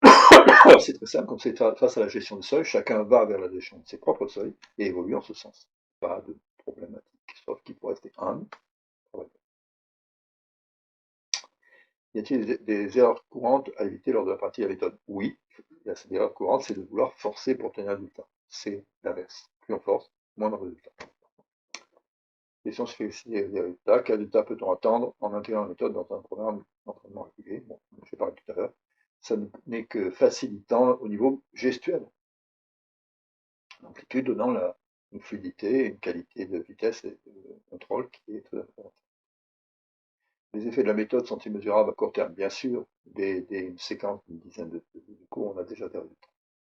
Alors, c'est très simple, comme c'est face à la gestion des seuils, chacun va vers la gestion de ses propres seuils et évolue en ce sens. Pas de problématique, sauf qu'il faut rester humble. Y a-t-il des erreurs courantes à éviter lors de la pratique de la méthode? Oui, il y a cette erreur courante, c'est de vouloir forcer pour obtenir un résultat. C'est l'inverse. Plus on force, moins de résultats. Question sur les résultats. Quel résultat peut-on attendre en intégrant la méthode dans un programme d'entraînement régulier? Bon, j'ai parlé tout à l'heure. Ça n'est que facilitant au niveau gestuel. L'amplitude donnant une fluidité, une qualité de vitesse et de contrôle qui est très importante. Les effets de la méthode sont-ils mesurables à court terme? Bien sûr, dès une séquence d'une dizaine de cours, on a déjà des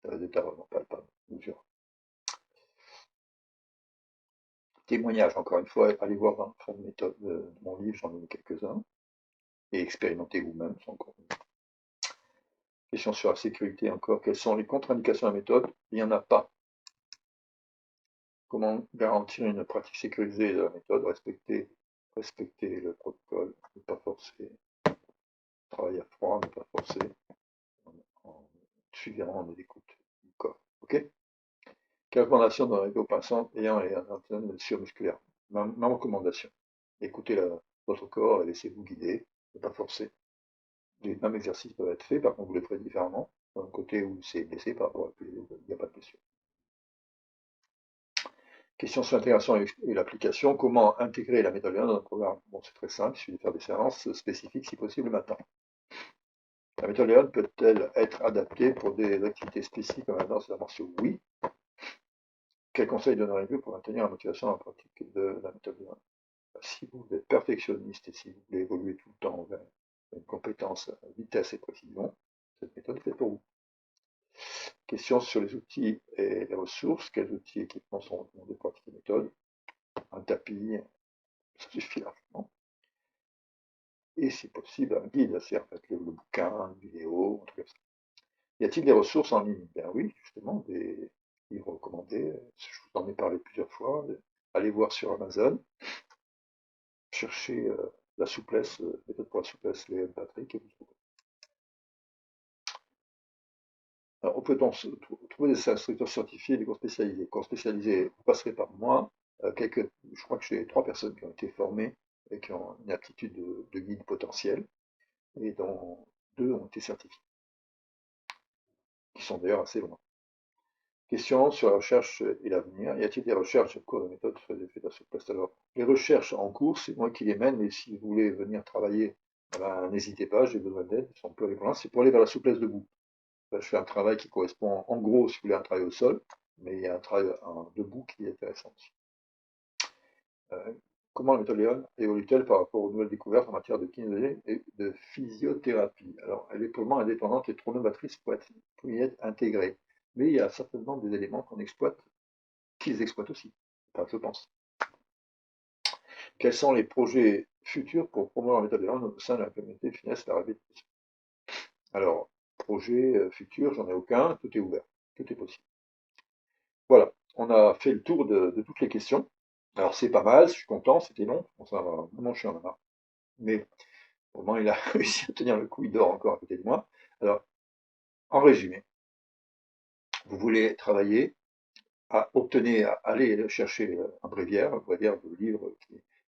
résultats vraiment palpables, mesurables. Témoignage, encore une fois, allez voir dans le fond de méthode de mon livre, j'en ai mis quelques-uns, et expérimentez vous-même, c'est encore mieux. Question sur la sécurité encore, quelles sont les contre-indications de la méthode? Il n'y en a pas. Comment garantir une pratique sécurisée de la méthode? Respecter le protocole, ne pas forcer, travailler à froid, ne pas forcer, en suivant l'écoute du corps. Ok? Quelle recommandation donnerez-vous aux patients ayant un blessure musculaire? Ma recommandation, écoutez votre corps et laissez-vous guider, ne pas forcer. Les mêmes exercices peuvent être faits, par contre vous les ferez différemment. D'un côté où c'est blessé par rapport à l'autre, il n'y a pas de blessure. Question sur l'intégration et l'application. Comment intégrer la méthode Leon dans un programme? Bon, c'est très simple, il suffit de faire des séances spécifiques si possible le matin. La méthode Leon peut-elle être adaptée pour des activités spécifiques comme la danse et la martiaux? Oui. Quel conseil donneriez-vous pour maintenir la motivation dans la pratique de la méthode Leon? Si vous êtes perfectionniste et si vous voulez évoluer tout le temps vers une compétence vitesse et précision, cette méthode est faite pour vous. Question sur les outils et les ressources. Quels outils et équipements sont recommandés pour pratiquer la méthode? Un tapis, ça suffit largement. Et si possible, un guide, c'est en fait le bouquin, une vidéo, un truc comme ça. Y a-t-il des ressources en ligne? Bien oui, justement, des livres recommandés. Je vous en ai parlé plusieurs fois. Allez voir sur Amazon, cherchez la souplesse, méthode pour la souplesse, Léon Patrick, et vous trouverez. Alors, on peut donc trouver des instructeurs certifiés et des cours spécialisés. Les cours spécialisés, vous passerez par moi. Je crois que j'ai 3 personnes qui ont été formées et qui ont une aptitude de guide potentiel, et dont 2 ont été certifiés, qui sont d'ailleurs assez loin. Question sur la recherche et l'avenir. Y a-t-il des recherches en cours de méthode sur les effets de la souplesse? Alors, les recherches en cours, c'est moi qui les mène, mais si vous voulez venir travailler, eh ben, n'hésitez pas, j'ai besoin d'aide. On peut aller pour c'est pour aller vers la souplesse debout. Je fais un travail qui correspond, en gros, si vous voulez, à un travail au sol, mais il y a un travail debout qui est intéressant aussi. Comment la méthode Léon évolue-t-elle par rapport aux nouvelles découvertes en matière de kinésologie et de physiothérapie? Alors, elle est purement indépendante et trop novatrice pour y être intégrée. Mais il y a certainement des éléments qu'on exploite, qu'ils exploitent aussi. Enfin, je pense. Quels sont les projets futurs pour promouvoir la méthode Léon au sein de la communauté finesse la réhabilitation? Alors, projet futur, j'en ai aucun, tout est ouvert, tout est possible. Voilà, on a fait le tour de toutes les questions. Alors c'est pas mal, je suis content, c'était long. Bon, ça va, vraiment je suis en marre. Mais au moins il a réussi à tenir le coup, il dort encore à côté de moi. Alors, en résumé, vous voulez travailler allez chercher un bréviaire de livre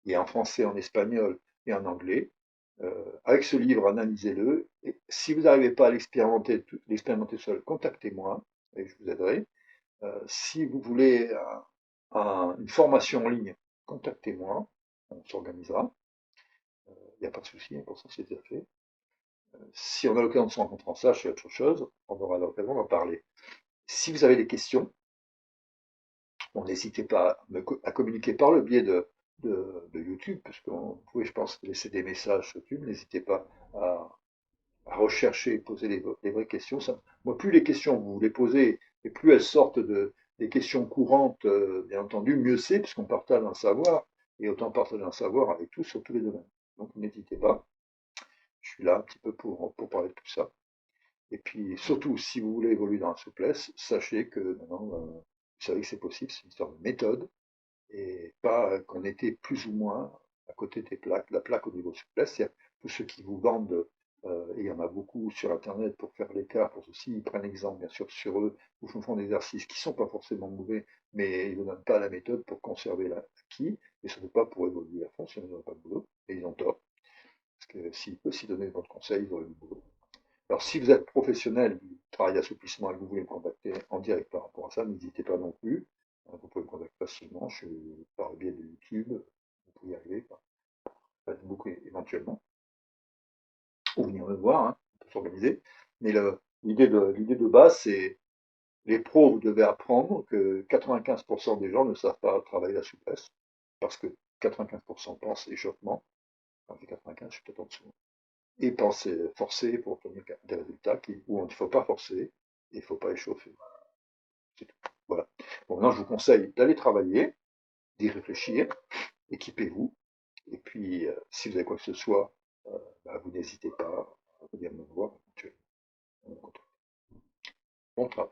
qui est en français, en espagnol et en anglais. Avec ce livre, analysez-le. Et si vous n'arrivez pas à l'expérimenter seul, contactez-moi et je vous aiderai. Si vous voulez une formation en ligne, contactez-moi, on s'organisera. Il n'y a pas de souci, pour ça c'est déjà fait. Si on a l'occasion de se rencontrer en ça, c'est autre chose, on aura l'occasion d'en parler. Si vous avez des questions, bon, n'hésitez pas à communiquer par le biais de YouTube, parce que vous pouvez, je pense, laisser des messages sur YouTube. N'hésitez pas à rechercher et poser les vraies questions. Moi, plus les questions vous les posez, et plus elles sortent des questions courantes, bien entendu, mieux c'est, puisqu'on partage un savoir, et autant partager un savoir avec tous sur tous les domaines. Donc n'hésitez pas, je suis là un petit peu pour parler de tout ça. Et puis surtout, si vous voulez évoluer dans la souplesse, sachez que maintenant, vous savez que c'est possible, c'est une sorte de méthode, et pas qu'on était plus ou moins à côté des plaques, la plaque au niveau souplesse, c'est-à-dire tous ceux qui vous vendent, et il y en a beaucoup sur Internet pour faire l'écart, pour ceci, ils prennent exemple bien sûr sur eux, vous font des exercices qui ne sont pas forcément mauvais, mais ils ne vous donnent pas la méthode pour conserver l'acquis, et surtout pas pour évoluer à fond, sinon ils n'auraient pas de boulot, et ils ont tort, parce que s'ils peuvent s'y donner votre conseil, ils auraient du boulot. Alors si vous êtes professionnel du travail d'assouplissement et que vous voulez me contacter en direct par rapport à ça, n'hésitez pas non plus. Vous pouvez me contacter facilement par le biais de YouTube. Vous pouvez y arriver par Facebook éventuellement. Ou venir me voir, hein, on peut s'organiser. Mais l'idée de base, c'est les pros, vous devez apprendre que 95% des gens ne savent pas travailler la souplesse. Parce que 95% pensent échauffement. Quand je dis 95, je suis peut-être en dessous. Et penser forcer pour obtenir des résultats où il ne faut pas forcer et il ne faut pas échauffer. C'est tout. Voilà. Bon, maintenant, je vous conseille d'aller travailler, d'y réfléchir, équipez-vous, et puis si vous avez quoi que ce soit, bah, vous n'hésitez pas à venir me voir éventuellement. Bon travail.